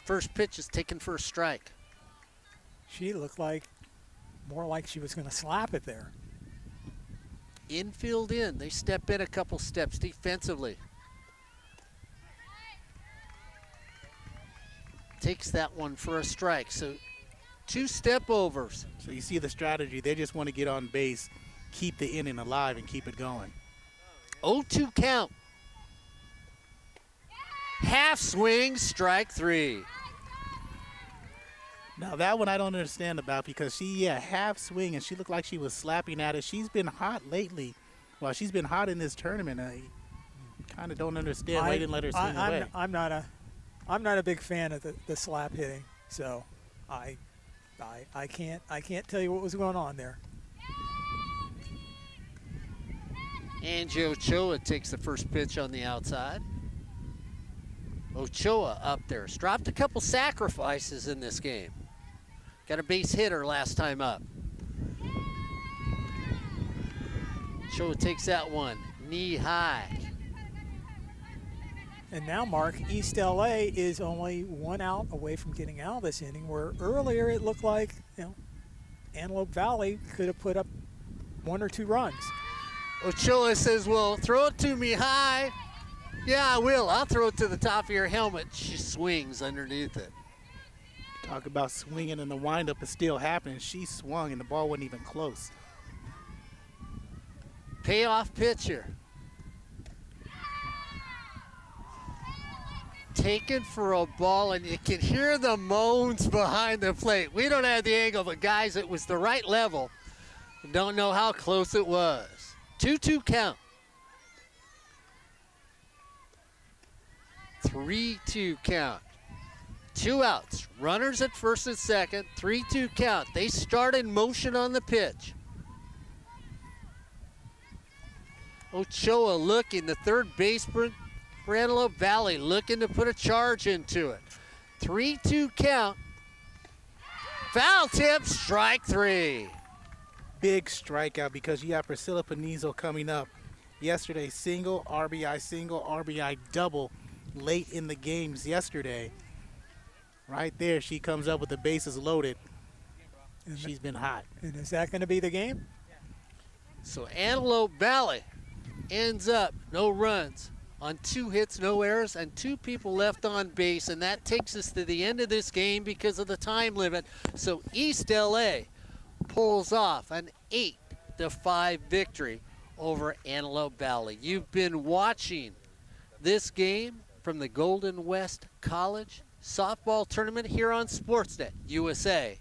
First pitch is taken for a strike. She looked like more like she was going to slap it there. Infield in. They step in a couple steps defensively. Takes that one for a strike. So 2 step overs. So you see the strategy. They just want to get on base, keep the inning alive, and keep it going. 0-2 count. Half swing, strike 3. Now that one I don't understand about, because she half swing and she looked like she was slapping at it. She's been hot lately. Well, she's been hot in this tournament. I kind of don't understand why they didn't let her swing away. I'm not a big fan of the slap hitting, so I can't tell you what was going on there. Angie Ochoa takes the first pitch on the outside. Ochoa up there. Dropped a couple sacrifices in this game. Got a base hitter last time up. Ochoa takes that one knee high. And now, Mark, East LA is only 1 out away from getting out of this inning, where earlier it looked like, Antelope Valley could have put up 1 or 2 runs. Ochoa says, well, throw it to me high. Yeah, I will. I'll throw it to the top of your helmet. She swings underneath it. Talk about swinging and the windup is still happening. She swung and the ball wasn't even close. Payoff pitcher. Taken for a ball, and you can hear the moans behind the plate. We don't have the angle, but guys, it was the right level. Don't know how close it was. 2-2 count. 3-2 count. 2 outs. Runners at first and second. 3-2 count. They start in motion on the pitch. Ochoa looking, the third baseman for Antelope Valley, looking to put a charge into it. 3-2 count. Foul tip, strike 3. Big strikeout, because you have Priscilla Panizo coming up. Yesterday, RBI double late in the games yesterday. Right there, she comes up with the bases loaded. She's been hot. And is that going to be the game? So Antelope Valley ends up no runs on 2 hits, no errors, and 2 people left on base, and that takes us to the end of this game because of the time limit. So East LA pulls off an 8-5 victory over Antelope Valley. You've been watching this game from the Golden West College softball tournament here on Sportsnet USA.net.